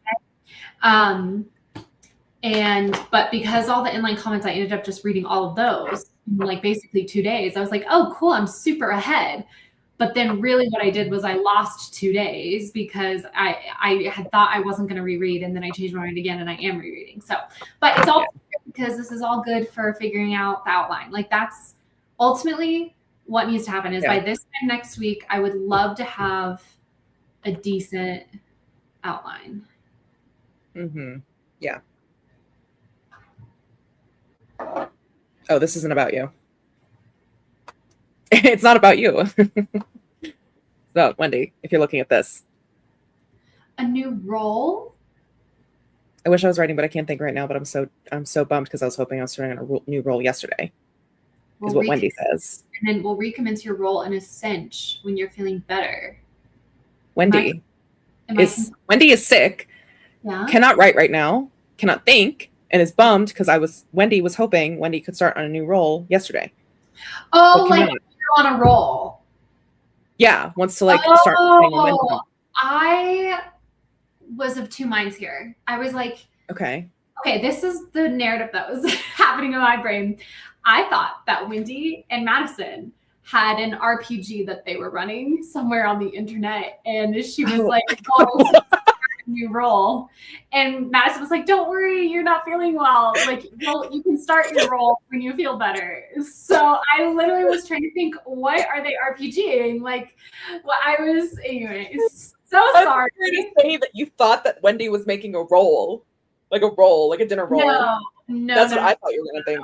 But because all the inline comments, I ended up just reading all of those in basically 2 days. I was like, oh, cool, I'm super ahead. But then really what I did was I lost 2 days because I had thought I wasn't going to reread, and then I changed my mind again and I am rereading. So, but it's all because this is all good for figuring out the outline. That's ultimately what needs to happen is by this time next week, I would love to have a decent outline. Yeah. Oh, this isn't about you. It's not about you. It's about Wendy, if you're looking at this. A new role? I wish I was writing, but I can't think right now. But I'm so bummed because I was hoping I was starting on a new role yesterday. Is what Wendy says. And then we'll recommence your role in a cinch when you're feeling better. Wendy is sick. Yeah. Cannot write right now. Cannot think. And is bummed because Wendy was hoping Wendy could start on a new role yesterday. Oh, you're on a roll. Yeah, wants to start. I was of two minds here. I was like, okay, this is the narrative that was happening in my brain. I thought that Wendy and Madison had an RPG that they were running somewhere on the internet, and she was new role, and Madison was like, don't worry, you're not feeling well, you can start your role when you feel better. So I literally was trying to think, what are they RPGing? Anyway, so sorry to say that you thought that Wendy was making a role, like a dinner role. No, that's what I thought you were gonna think.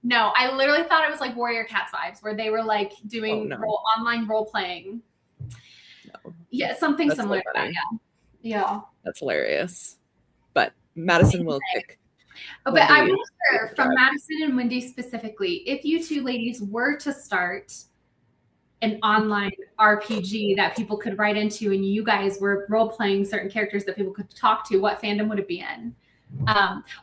No, I literally thought it was Warrior Cats vibes, where they were doing online role playing. No, Yeah, something that's similar so to that. funny. Yeah. That's hilarious. But Madison will kick But I Wendy. wonder, from Madison and Wendy specifically, if you two ladies were to start an online RPG that people could write into and you guys were role playing certain characters that people could talk to, what fandom would it be in?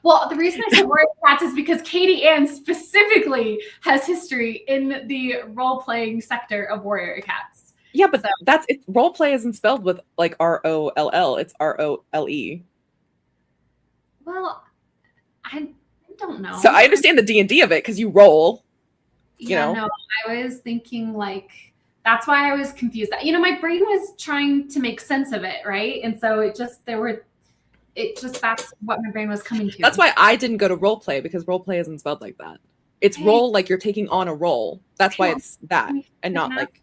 Well, the reason I said Warrior Cats is because Katie Ann specifically has history in the role playing sector of Warrior Cats. Yeah, but that's it. Role play isn't spelled with like ROLL. It's ROLE. Well, I don't know. So I understand the D&D of it because you roll. Yeah, no, I was thinking like that's why I was confused. My brain was trying to make sense of it, right? And so that's what my brain was coming to. That's why I didn't go to role play, because role play isn't spelled like that. It's role like you're taking on a role. That's why it's that and not like.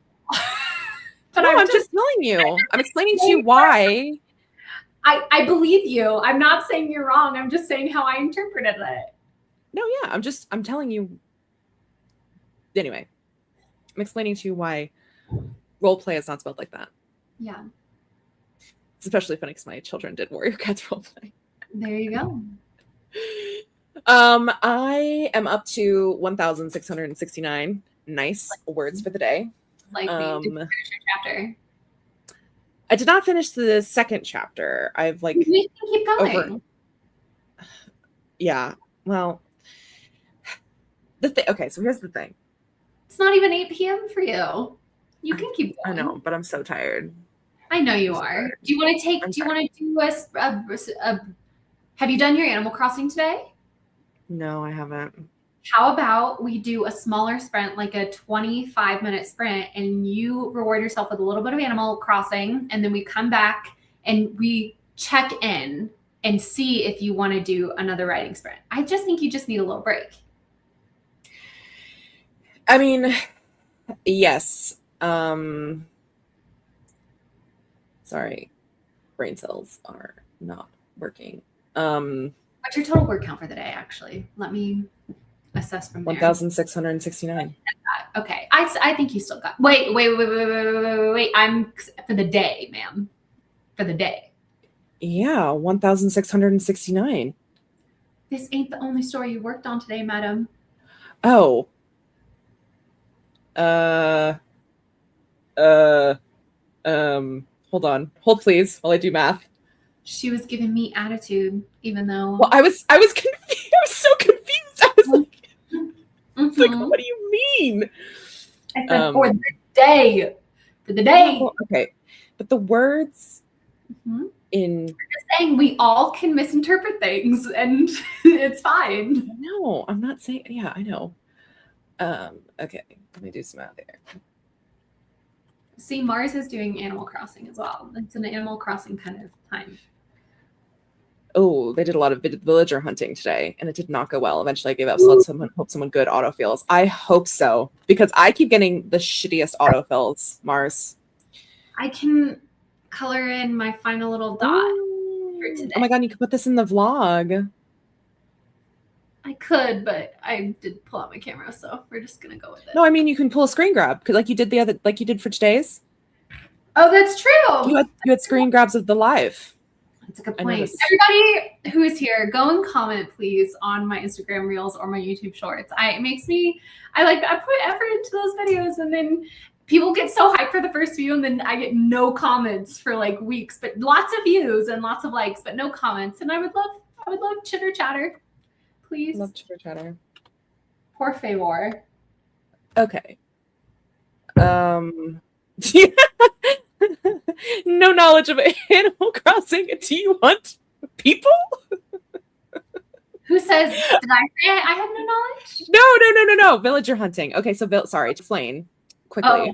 But no, I'm just telling you. I'm explaining to you why. I believe you. I'm not saying you're wrong. I'm just saying how I interpreted it. No, yeah, I'm telling you. Anyway, I'm explaining to you why role play is not spelled like that. Yeah. It's especially funny because my children did Warrior Cats role play. There you go. I am up to 1,669 nice words for the day. Like finish your chapter. I did not finish the second chapter. I've like you can keep going. Yeah. Well, okay, so here's the thing. It's not even 8 p.m. for you. You can keep going. I know, but I'm so tired. I know you are. Do you want to do have you done your Animal Crossing today? No, I haven't. How about we do a smaller sprint, like a 25-minute sprint, and you reward yourself with a little bit of Animal Crossing, and then we come back and we check in and see if you want to do another writing sprint. I just think you just need a little break. I mean, yes. Sorry, brain cells are not working. What's your total word count for the day, actually? Let me assess from there. 1,669. Okay. I think you still got. Wait. I'm for the day, ma'am. For the day. Yeah, 1,669. This ain't the only story you worked on today, madam. Oh. Hold on. Hold please while I do math. She was giving me attitude, even though. Well, I was confused. I was so confused. I was like, it's like, what do you mean? I said for the day. For the day. Well, okay. But the words in. I'm just saying we all can misinterpret things and it's fine. No, I'm not saying. Yeah, I know. Okay. Let me do some math here. See, Mars is doing Animal Crossing as well. It's an Animal Crossing kind of time. Oh, they did a lot of villager hunting today, and it did not go well. Eventually, I gave up. So let's hope someone good autofills. I hope so, because I keep getting the shittiest autofills, Mars. I can color in my final little dot for today. Oh my god, you could put this in the vlog. I could, but I did pull out my camera, so we're just gonna go with it. No, I mean you can pull a screen grab, because like you did for today's. Oh, that's true. You had screen grabs of the live. That's a good point. Everybody who is here, go and comment, please, on my Instagram Reels or my YouTube Shorts. I put effort into those videos, and then people get so hyped for the first view, and then I get no comments for like weeks, but lots of views and lots of likes, but no comments. And I would love chitter chatter, please. Love chitter chatter. Por favor. Okay. No knowledge of Animal Crossing. Do you want people? Who says, did I say I have no knowledge? No. Villager hunting. Okay, so sorry, to explain quickly. Oh.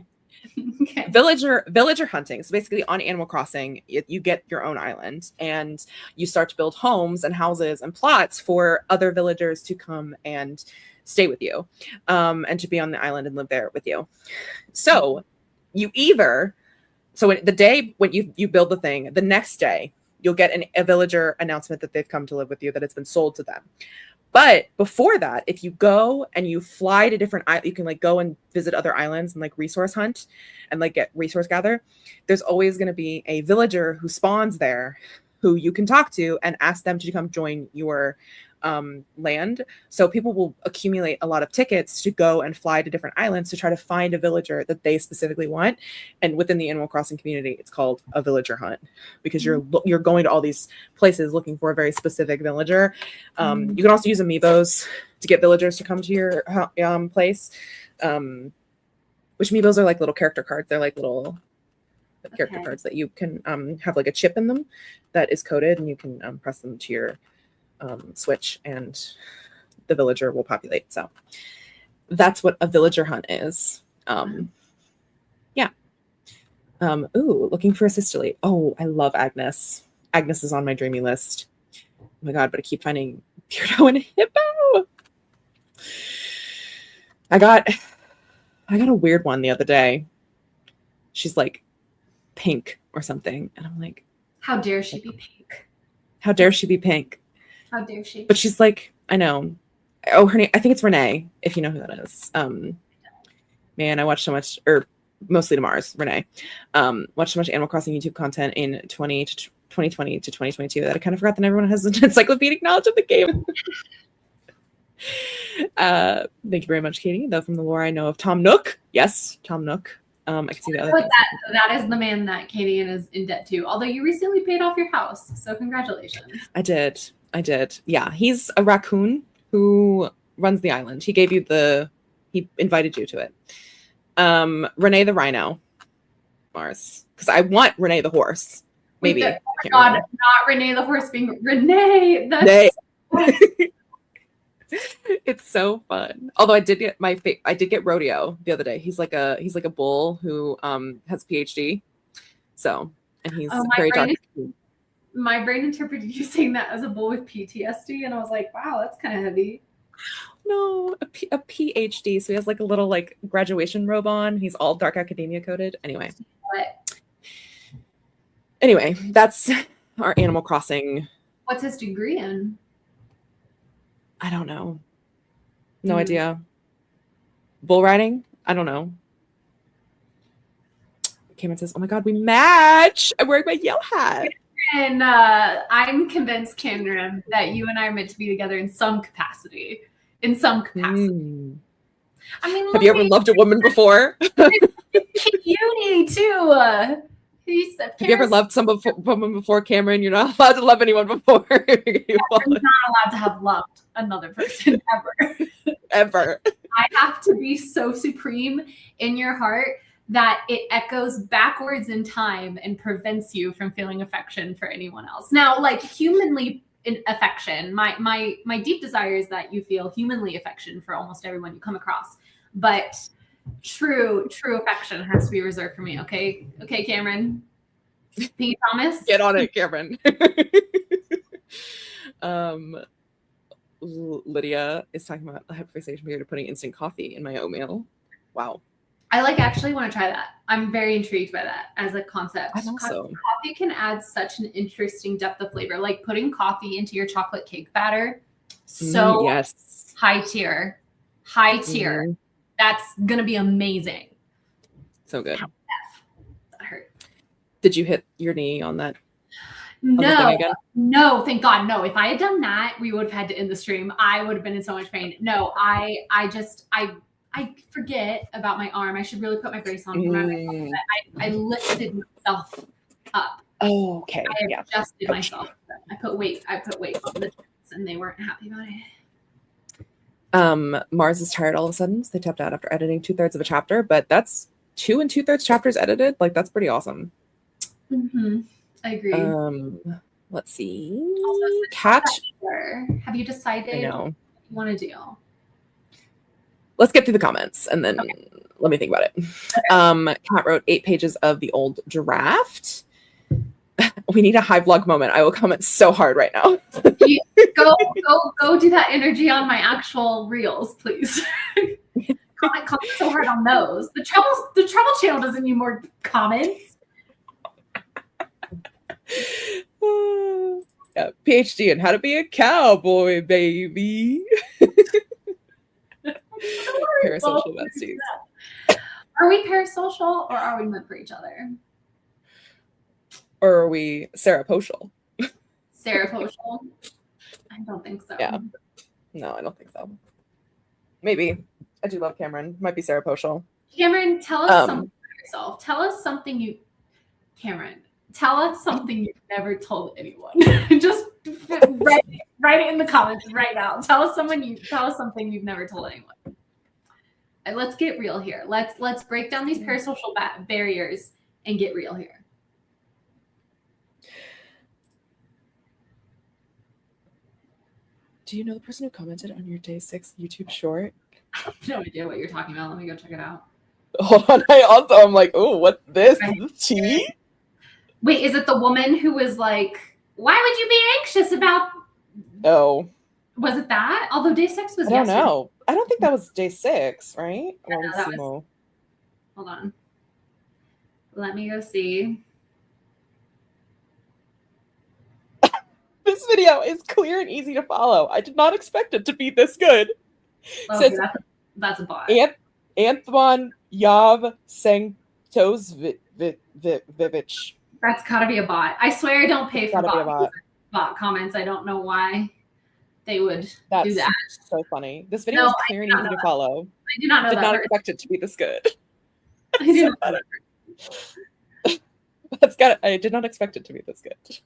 Okay. Villager hunting. So basically on Animal Crossing, you get your own island and you start to build homes and houses and plots for other villagers to come and stay with you, and to be on the island and live there with you. So the day when you build the thing, the next day you'll get a villager announcement that they've come to live with you, that it's been sold to them. But before that, if you go and you fly to different, you can like go and visit other islands and like resource hunt and like get resource gather. There's always going to be a villager who spawns there who you can talk to and ask them to come join your land. So people will accumulate a lot of tickets to go and fly to different islands to try to find a villager that they specifically want. And within the Animal Crossing community, it's called a villager hunt because you're going to all these places looking for a very specific villager. You can also use amiibos to get villagers to come to your place. Which amiibos are like little character cards. They're like little character cards that you can have like a chip in them that is coded, and you can press them to your Switch and the villager will populate. So that's what a villager hunt is. Yeah. Ooh, looking for a sisterly. Oh, I love Agnes. Agnes is on my dreamy list. Oh my god, but I keep finding Beardo and Hippo. I got a weird one the other day. She's like pink or something, and I'm like, how dare she be pink? How dare she be pink? How dare she? But she's like, I know. Oh, her name, I think it's Renee, if you know who that is. Man, I watched so much, or mostly to Mars, Renee. Watched so much Animal Crossing YouTube content in 2020 to 2022 that I kind of forgot that everyone has an encyclopedic knowledge of the game. Thank you very much, Katie. Though from the lore I know of Tom Nook. Yes, Tom Nook. I can see the other. That is the man that Katie is in debt to. Although you recently paid off your house, so congratulations. I did. Yeah, he's a raccoon who runs the island. He invited you to it. Renee the rhino, Mars, because I want Renee the horse. Maybe. Oh my god, not Renee the horse being Renee. That's it's so fun. Although I did get Rodeo the other day. He's like a bull who has a PhD. So, and he's very dark. My brain interpreted you saying that as a bull with PTSD, and I was like, wow, that's kind of heavy. No, a PhD. So he has like a little like graduation robe on. He's all dark academia coded. Anyway, that's our Animal Crossing. What's his degree in? I don't know. No idea. Bull riding? I don't know. Cameron says, oh my god, we match. I'm wearing my yellow hat. And I'm convinced, Cameron, that you and I are meant to be together in some capacity. I mean, have you ever loved a woman before? Uni too. Have you ever loved woman before, Cameron? You're not allowed to love anyone before. I'm not allowed to have loved another person ever. I have to be so supreme in your heart that it echoes backwards in time and prevents you from feeling affection for anyone else. Now, like humanly affection, my deep desire is that you feel humanly affection for almost everyone you come across. But true affection has to be reserved for me. Okay, Cameron. Can you promise? Get on it, Cameron. Lydia is talking about the hyperfixation period of putting instant coffee in my oatmeal. Wow. I actually want to try that. I'm very intrigued by that as a concept. Coffee can add such an interesting depth of flavor, like putting coffee into your chocolate cake batter. So yes. High tier. Mm-hmm. That's going to be amazing. So good. That hurt. Did you hit your knee on that? No, thank God. No, if I had done that, we would have had to end the stream. I would have been in so much pain. No, I forget about my arm. I should really put my brace on. I lifted myself up. Oh, okay. I adjusted myself. I put weight on the joints, and they weren't happy about it. Mars is tired all of a sudden, so they tapped out after editing 2/3 of a chapter, but that's 2 2/3 chapters edited. Like, that's pretty awesome. Mm-hmm. I agree. Let's see. Have you decided what you want to do? Let's get through the comments and then let me think about it. Okay. Kat wrote 8 pages of the old draft. We need a high vlog moment. I will comment so hard right now. go do that energy on my actual reels, please. comment so hard on those. The trouble channel doesn't need more comments. Yeah, PhD in how to be a cowboy, baby. Parasocial besties. Are we parasocial or are we meant for each other? Or are we Saraposocial? Saraposocial? I don't think so. Yeah. No, I don't think so. Maybe. I do love Cameron. Might be Saraposocial. Cameron, tell us something about yourself. Tell us something you, Cameron, tell us something you've never told anyone. Just write it in the comments right now. Tell us something you've never told anyone. And let's get real here. Let's break down these parasocial barriers and get real here. Do you know the person who commented on your day 6 YouTube short? I have no idea what you're talking about. Let me go check it out. Hold on. I'm like, oh, what's this? Is this tea? Wait, is it the woman who was like, why would you be anxious about? Oh. Was it that? Although day 6 was I don't yesterday. know. I don't think that was day 6, right? Yeah, hold on. Let me go see. This video is clear and easy to follow. I did not expect it to be this good. Oh, Says, that's a bot. Antoine Yav Sengtosvich. That's gotta be a bot. I swear I don't pay for bot comments. I don't know why they would do that. That's so funny. This video is clear and easy to follow. I do not know did not expect it to be this good. I do I did not expect it to be this good.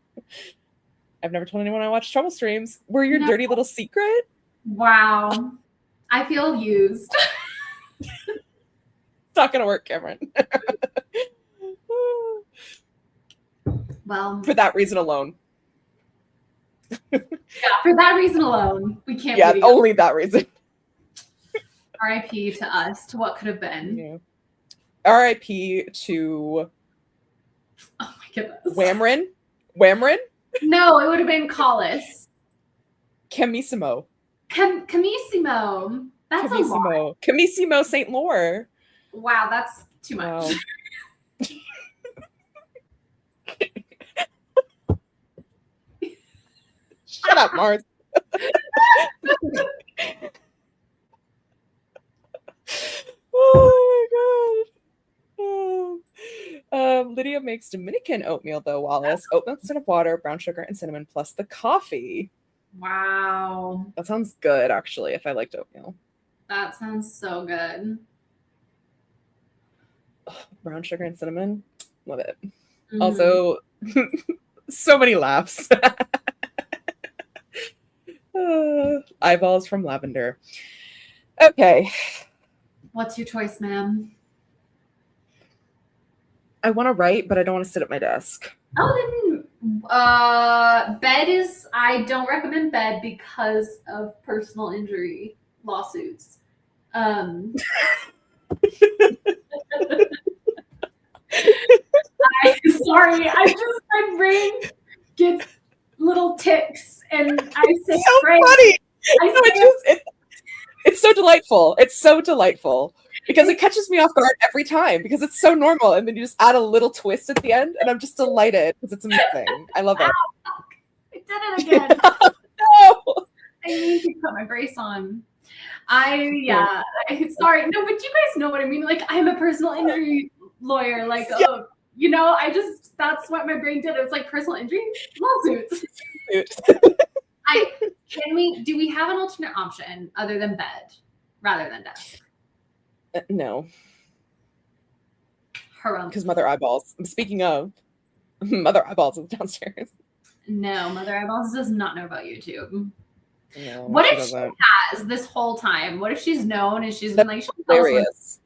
I've never told anyone I watch trouble streams. We're your dirty little secret. Wow. I feel used. It's not gonna work, Cameron. Well, for that reason alone. Yeah, for that reason alone, we can't. Yeah, only that reason. R.I.P. to us, to what could have been. Yeah. R.I.P. to. Oh my goodness. Whamrin? No, it would have been Collis. Camissimo. Camissimo. That's a lot. Camissimo St. Laure. Wow, that's too much. Wow. Shut up, Mars. Oh my god. Lydia makes Dominican oatmeal though, Wallace. Oatmeal instead of water, brown sugar, and cinnamon plus the coffee. Wow. That sounds good, actually, if I liked oatmeal. That sounds so good. Oh, brown sugar and cinnamon. Love it. Mm-hmm. Also, so many laughs. Eyeballs from lavender. Okay. What's your choice, ma'am? I want to write, but I don't want to sit at my desk. Oh, then bed is, I don't recommend bed because of personal injury lawsuits. Sorry, my brain gets little ticks and I say so funny. It's so delightful. It's so delightful because it catches me off guard every time because it's so normal, and then you just add a little twist at the end, and I'm just delighted because it's amazing. I love it. I did it again. No. I need to put my brace on. Sorry. No, but you guys know what I mean. Like, I'm a personal injury lawyer. Like, yeah. That's what my brain did. It was like personal injury lawsuits. Do we have an alternate option other than bed rather than desk? No. Because Mother Eyeballs. Speaking of, Mother Eyeballs is downstairs. No, Mother Eyeballs does not know about YouTube. No, what if she has this whole time? What if she's known and she's been like, hilarious.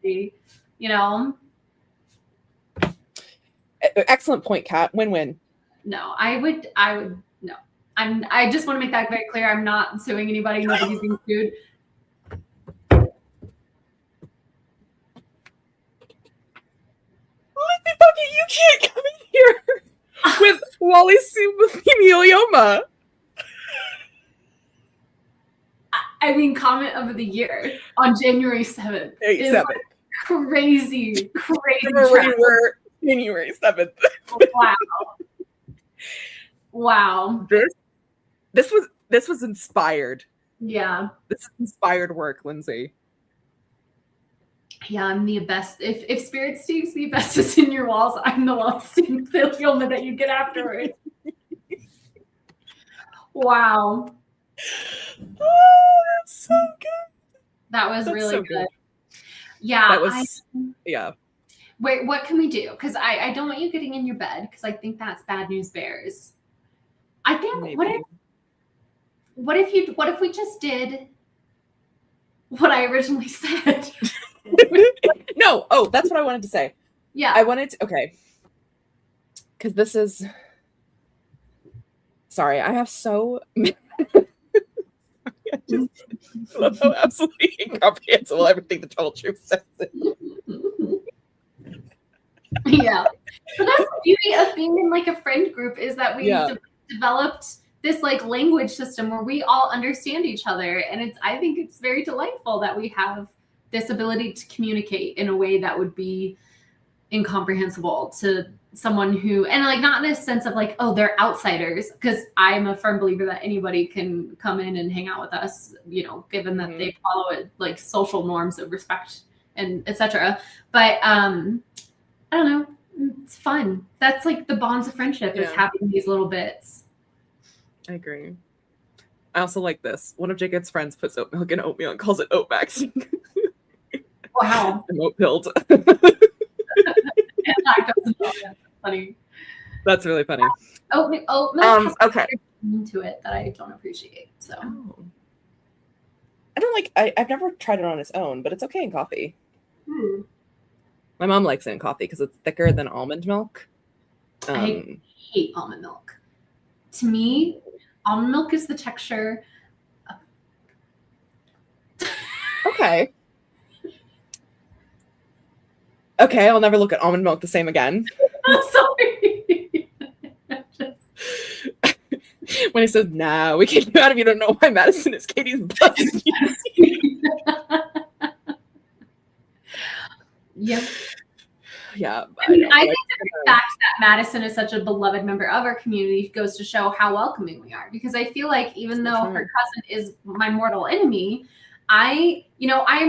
Excellent point, Kat. Win-win. No, I would no. I just want to make that very clear. I'm not suing anybody. Nobody's being sued. Lippy Bucket, you can't come in here with Wally Sublioma. I mean, comment of the year on January 7th. Is like crazy. Where you were January 7th. Wow. This this was inspired. Yeah. This is inspired work, Lindsay. Yeah, I'm the best. If spirit sees the asbestos in your walls, I'm the lasting fulfillment that you get afterwards. Wow. Oh, that's so good. That was That's really so good. Yeah. That was yeah. Wait, what can we do? Because I don't want you getting in your bed because I think that's bad news bears. I think Maybe. what if we just did what I originally said? No, oh, that's what I wanted to say. Yeah. I wanted to, okay. Because this is, sorry, I have so, I just love how absolutely incomprehensible everything the total truth says. Yeah. But that's the beauty of being in like a friend group is that we developed this like language system where we all understand each other. And I think it's very delightful that we have this ability to communicate in a way that would be incomprehensible to someone who, and like not in a sense of like, oh, they're outsiders, because I'm a firm believer that anybody can come in and hang out with us, you know, given that they follow it like social norms of respect and etc. But I don't know, it's fun. That's like the bonds of friendship is having these little bits. I agree. I also like this. One of Jacob's friends puts oat milk in oatmeal and calls it oat maxing. Wow. I'm oat pilled. That's funny. That's really funny. Oat milk okay. has into it that I don't appreciate. So I don't like. I've never tried it on its own, but it's okay in coffee. My mom likes it in coffee because it's thicker than almond milk. I hate almond milk. To me, almond milk is the texture. Okay. Okay, I'll never look at almond milk the same again. I'm sorry. When he says, "Nah, we kick you out if you don't know why Madison is Katie's bestie." Yep. Yeah. I think the fact that Madison is such a beloved member of our community goes to show how welcoming we are. Because I feel like even though her cousin is my mortal enemy, I'm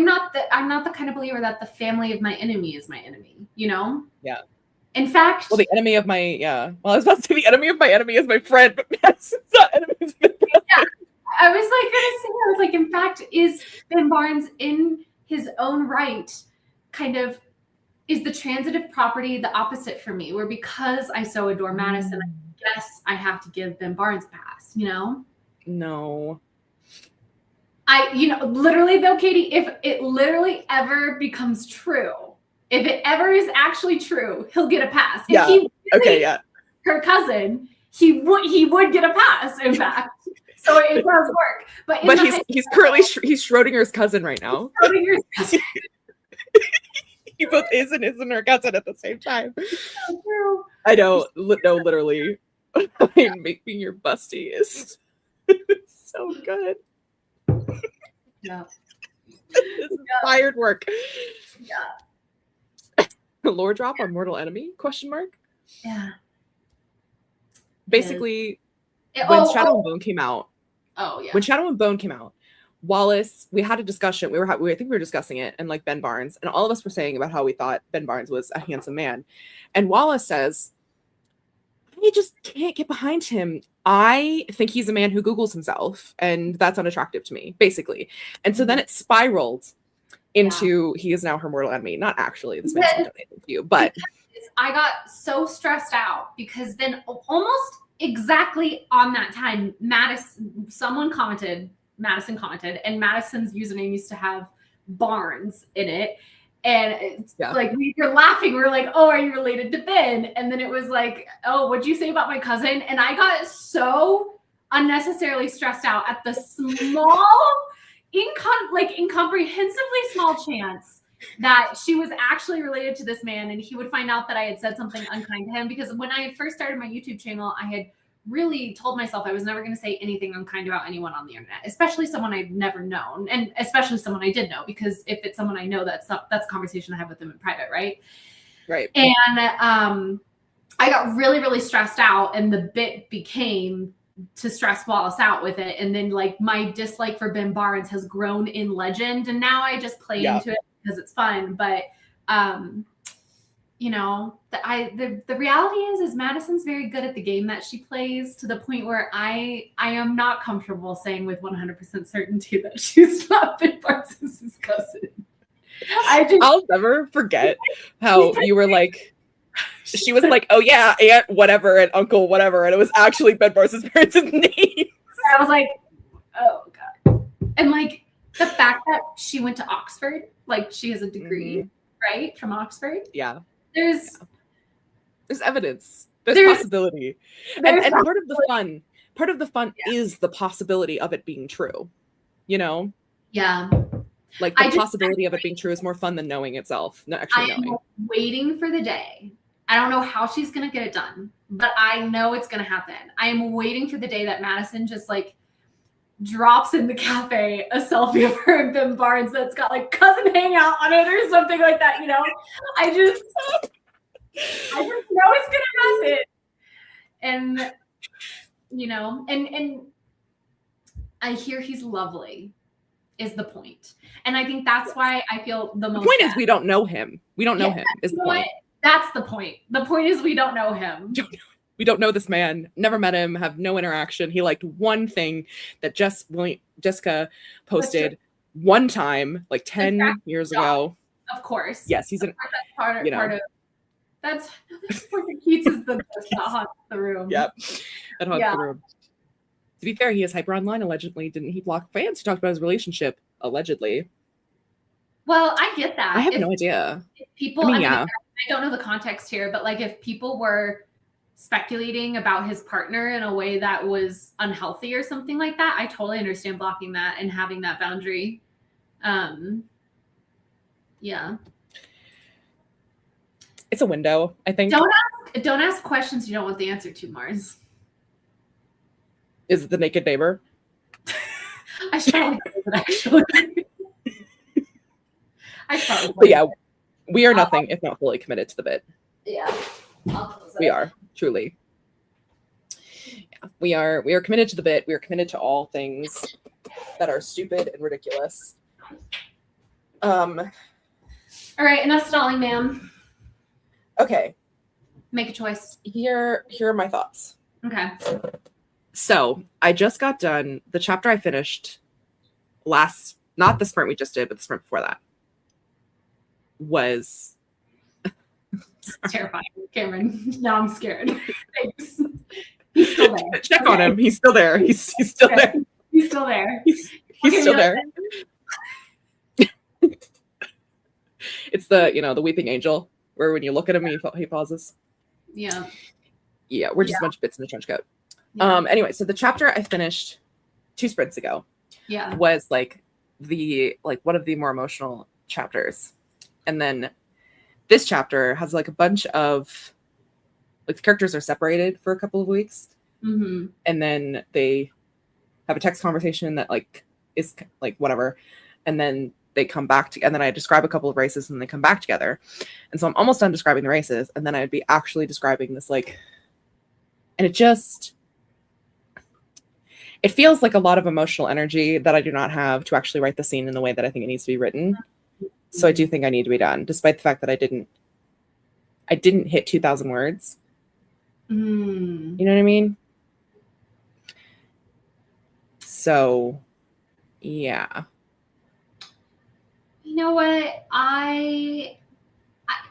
not the kind of believer that the family of my enemy is my enemy, you know? Yeah. In fact, well, the enemy of my well, I was about to say the enemy of my enemy is my friend, but Madison's not enemies of my brother. Yeah. I was like, in fact, is Ben Barnes in his own right kind of is the transitive property the opposite for me, where because I so adore Madison, I guess I have to give Ben Barnes a pass, you know? No. Literally though, Katie, if it literally ever becomes true, if it ever is actually true, he'll get a pass. Yeah. If Okay, yeah. Her cousin, he would get a pass, in fact. So it does work. But he's currently he's Schrodinger's cousin right now. Schrodinger's cousin. He both is and isn't her cousin at the same time. So true. I know. No, literally. I mean, making your busty is so good. Yeah. It's inspired work. Yeah. Lore drop on Mortal Enemy? Question mark. Yeah. Basically, when Shadow and Bone came out. Oh yeah. When Shadow and Bone came out, Wallace, we had a discussion. I think we were discussing it, and like Ben Barnes, and all of us were saying about how we thought Ben Barnes was a handsome man, and Wallace says, "I just can't get behind him. I think he's a man who Googles himself, and that's unattractive to me, basically." And so then it spiraled into he is now her mortal enemy. Not actually. This makes sense to you, but I got so stressed out because then almost exactly on that time, Madison commented, and Madison's username used to have Barnes in it. And it's like we were laughing. We were like, "Oh, are you related to Ben?" And then it was like, "Oh, what'd you say about my cousin?" And I got so unnecessarily stressed out at the small, incomprehensibly small chance that she was actually related to this man, and he would find out that I had said something unkind to him. Because when I first started my YouTube channel, I had really told myself I was never going to say anything unkind about anyone on the internet, especially someone I'd never known, and especially someone I did know, because if it's someone I know, that's a conversation I have with them in private, right? Right. And I got really, really stressed out, and the bit became to stress us out with it. And then like my dislike for Ben Barnes has grown in legend, and now I just play into it because it's fun. But you know, the reality is Madison's very good at the game that she plays, to the point where I am not comfortable saying with 100% certainty that she's not Ben Barnes' cousin. I'll never forget how you were like, she was like, oh yeah, aunt whatever and uncle whatever, and it was actually Ben Barnes' parents' name. I was like, oh god. And like the fact that she went to Oxford, like she has a degree, right, from Oxford. Yeah. There's evidence. There's possibility. And part of the fun is the possibility of it being true. You know? Yeah. Like the possibility of it being true is more fun than knowing itself. Not actually knowing. I'm waiting for the day. I don't know how she's gonna get it done, but I know it's gonna happen. I am waiting for the day that Madison just like drops in the cafe a selfie of her and Ben Barnes that's got like cousin hangout on it or something like that, you know? I just know it's gonna happen. And you know, and I hear he's lovely is the point. And I think that's why I feel the most. The point is we don't know him. We don't know him is the point. That's the point. The point is we don't know him. We don't know this man. Never met him. Have no interaction. He liked one thing that Jessica posted one time, like 10 years ago. Of course. Yes, he's part of. That's where the Keats is the best. That haunts the room. Yep, that haunts the room. To be fair, he is hyper online. Allegedly, didn't he block fans who talked about his relationship? Allegedly. Well, I get that. I have no idea. If people, I don't know the context here, but like if people were speculating about his partner in a way that was unhealthy or something like that, I totally understand blocking that and having that boundary. Yeah. It's a window, I think. Don't ask questions you don't want the answer to, Mars. Is it the naked neighbor? I should probably do it, actually. But yeah, we are nothing if not fully committed to the bit. Yeah. We are, truly. Yeah, we are committed to the bit. We are committed to all things that are stupid and ridiculous. All right, enough stalling, ma'am. Okay. Make a choice. Here are my thoughts. Okay. So I just got done. The chapter I finished not the sprint we just did, but the sprint before that was terrifying. Cameron, now I'm scared. Thanks. He's still there. Check on him. He's still there. He's still there. He's still there. He's still there. It's the weeping angel, where when you look at him, he pauses. Yeah. Yeah, we're just a bunch of bits in a trench coat. Yeah. Anyway, so the chapter I finished 2 sprints ago was like one of the more emotional chapters. And then this chapter has like a bunch of like the characters are separated for a couple of weeks. Mm-hmm. And then they have a text conversation that like is like whatever. And then they come back and then I describe a couple of races and they come back together. And so I'm almost done describing the races. And then I'd be actually describing this like, and it feels like a lot of emotional energy that I do not have to actually write the scene in the way that I think it needs to be written. So I do think I need to be done, despite the fact that I didn't hit 2,000 words. Mm. You know what I mean? So, yeah. You know what? I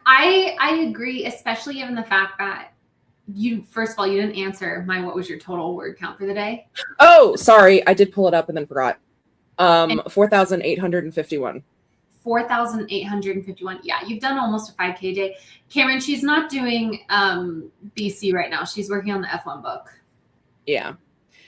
agree, especially given the fact that first of all, you didn't answer what was your total word count for the day? Oh, sorry. I did pull it up and then forgot. 4,851. 4,851. Yeah, you've done almost a 5K day. Cameron, she's not doing BC right now. She's working on the F1 book. Yeah.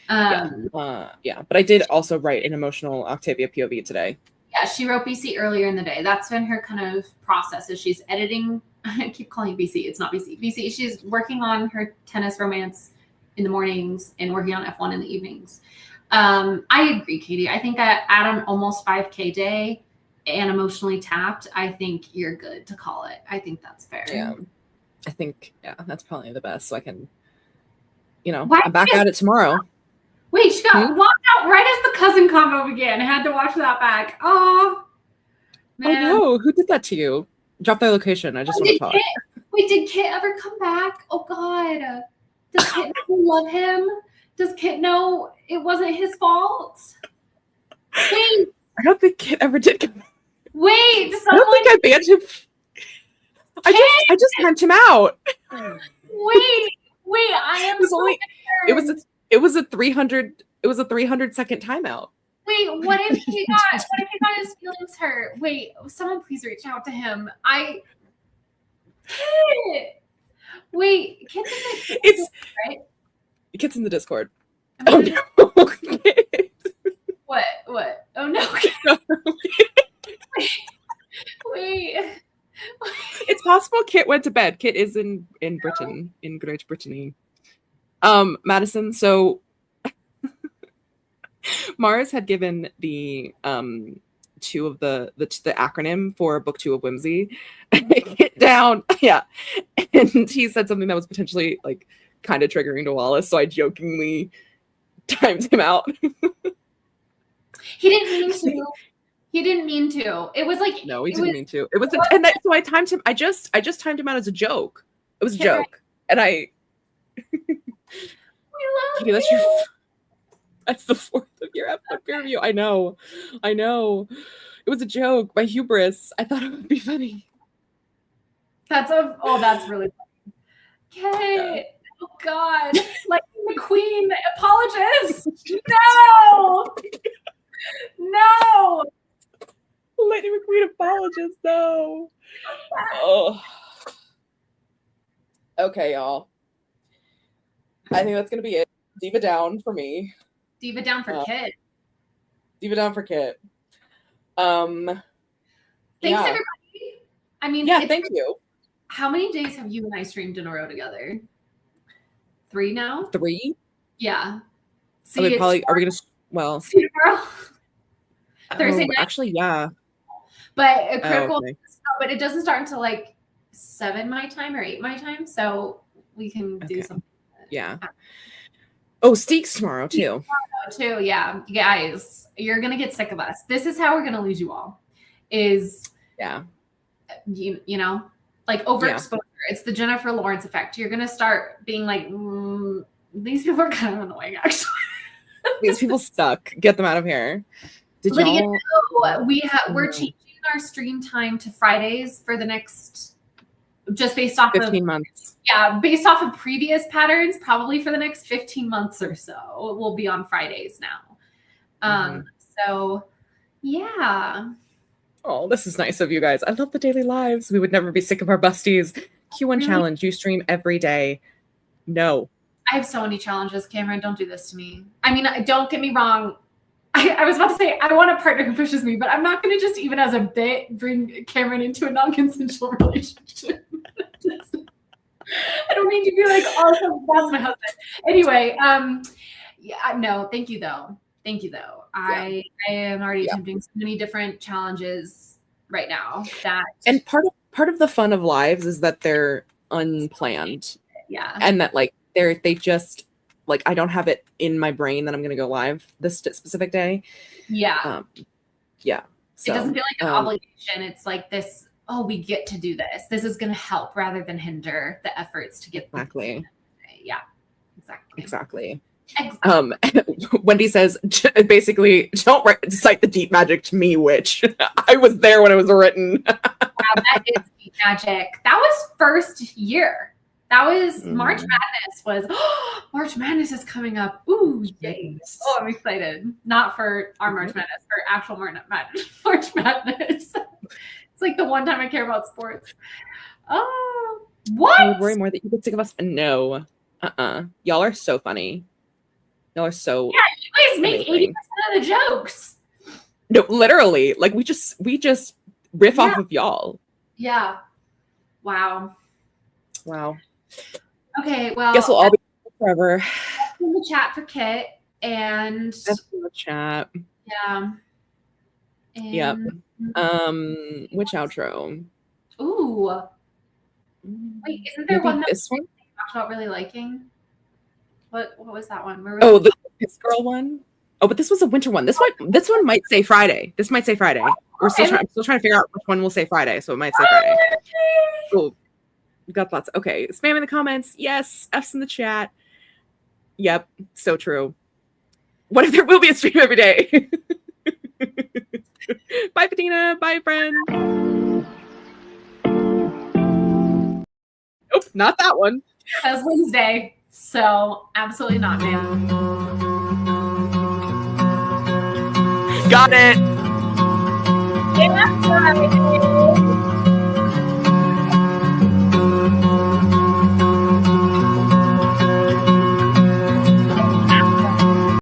But I did also write an emotional Octavia POV today. Yeah, she wrote BC earlier in the day. That's been her kind of process as she's editing. I keep calling it BC. It's not BC. BC, she's working on her tennis romance in the mornings and working on F1 in the evenings. I agree, Katie. I think at an almost 5K day and emotionally tapped, I think you're good to call it. I think that's fair. Yeah. I think, that's probably the best. So I can, I'm back at it tomorrow. Wait, she got locked out right as the cousin combo began. I had to watch that back. Oh, man. Oh no, who did that to you? Drop their location. I just want to talk. Wait, did Kit ever come back? Oh God. Does Kit love him? Does Kit know it wasn't his fault? Wait. I don't think Kit ever did come back. Wait, I don't think I banned him. I just sent him out. Wait, I am it was a 300-second timeout. Wait, what if he got his feelings hurt? Wait, someone please reach out to him. Kit. Wait, Kit's in the Discord, right? Kit's in the Discord. Oh no. What? Oh no. Wait. It's possible Kit went to bed. Kit is in Britain, in Great Brittany. Madison, so Mars had given the two of the acronym for book 2 of Whimsy. Get down. Yeah. And he said something that was potentially like kind of triggering to Wallace, so I jokingly timed him out. He didn't mean to. It was like no, he didn't mean to. It was so I timed him. I just timed him out as a joke. It was a joke, and I. We love you. That's the 4th of your episode peer review. I know. It was a joke. My hubris. I thought it would be funny. That's really funny. Okay. Yeah. Oh God. Like the Queen apologist. No. Lightning McQueen apologist, no. Oh. Okay, y'all. I think that's gonna be it. Diva down for me. Diva down for Kit. Diva down for Kit. Thanks everybody. I mean, thank you. How many days have you and I streamed in a row together? 3 now? 3? Yeah. See, are we gonna see you tomorrow? Thursday night. Actually, yeah. But a critical, but it doesn't start until like 7 my time or 8 my time, so we can do something. Yeah. Oh, Steaks tomorrow too. Yeah, guys, you're gonna get sick of us. This is how we're gonna lose you all. You know, like overexposure. Yeah. It's the Jennifer Lawrence effect. You're gonna start being like, these people are kind of annoying, actually. These people suck. Get them out of here. Lydia, we're changing our stream time to Fridays for the next, just based off 15 months. Yeah, based off of previous patterns, probably for the next 15 months or so, it will be on Fridays now. So yeah. Oh, this is nice of you guys. I love the daily lives. We would never be sick of our busties. Q1 challenge. You stream every day. No. I have so many challenges, Cameron. Don't do this to me. I mean, don't get me wrong. I was about to say, I want a partner who pushes me, but I'm not going to just even as a bit bring Cameron into a non-consensual relationship. I don't mean to be like, oh, that's my husband. Anyway, no, thank you though. I am already attempting so many different challenges right now. And part of the fun of lives is that they're unplanned. Yeah. And that like they just like I don't have it in my brain that I'm gonna go live this specific day. Yeah. So, it doesn't feel like an obligation. It's like this, we get to do this. This is gonna help rather than hinder the efforts to get exactly. Yeah. Exactly. Wendy says basically don't cite the deep magic to me, witch. I was there when it was written. Wow, that is deep magic. That was first year. That was March Madness March Madness is coming up. Ooh, yay. Oh, I'm excited. Not for our March Madness, for actual March Madness. It's like the one time I care about sports. Oh, what? I would worry more that you get sick of us. No. Y'all are so funny. Y'all are so you guys make 80% of the jokes. No, literally. Like we just riff off of y'all. Yeah. Wow. Okay, well, guess we'll all be forever. In the chat for Kit and that's in the chat. Yeah. And, yep. Which outro? Ooh. Wait, isn't there one that this one talked about really liking? What was that one? Where Oh, the Piss Girl one. Oh, but this was a winter one. This one might say Friday. This might say Friday. I'm still trying to figure out which one will say Friday, so it might say Friday. Oh, got lots. Okay, spam in the comments. Yes, F's in the chat. Yep, so true. What if there will be a stream every day? Bye, Patina. Bye, friend. Oh, not that one. That's Wednesday, so absolutely not, man. Got it. Yeah, Friday.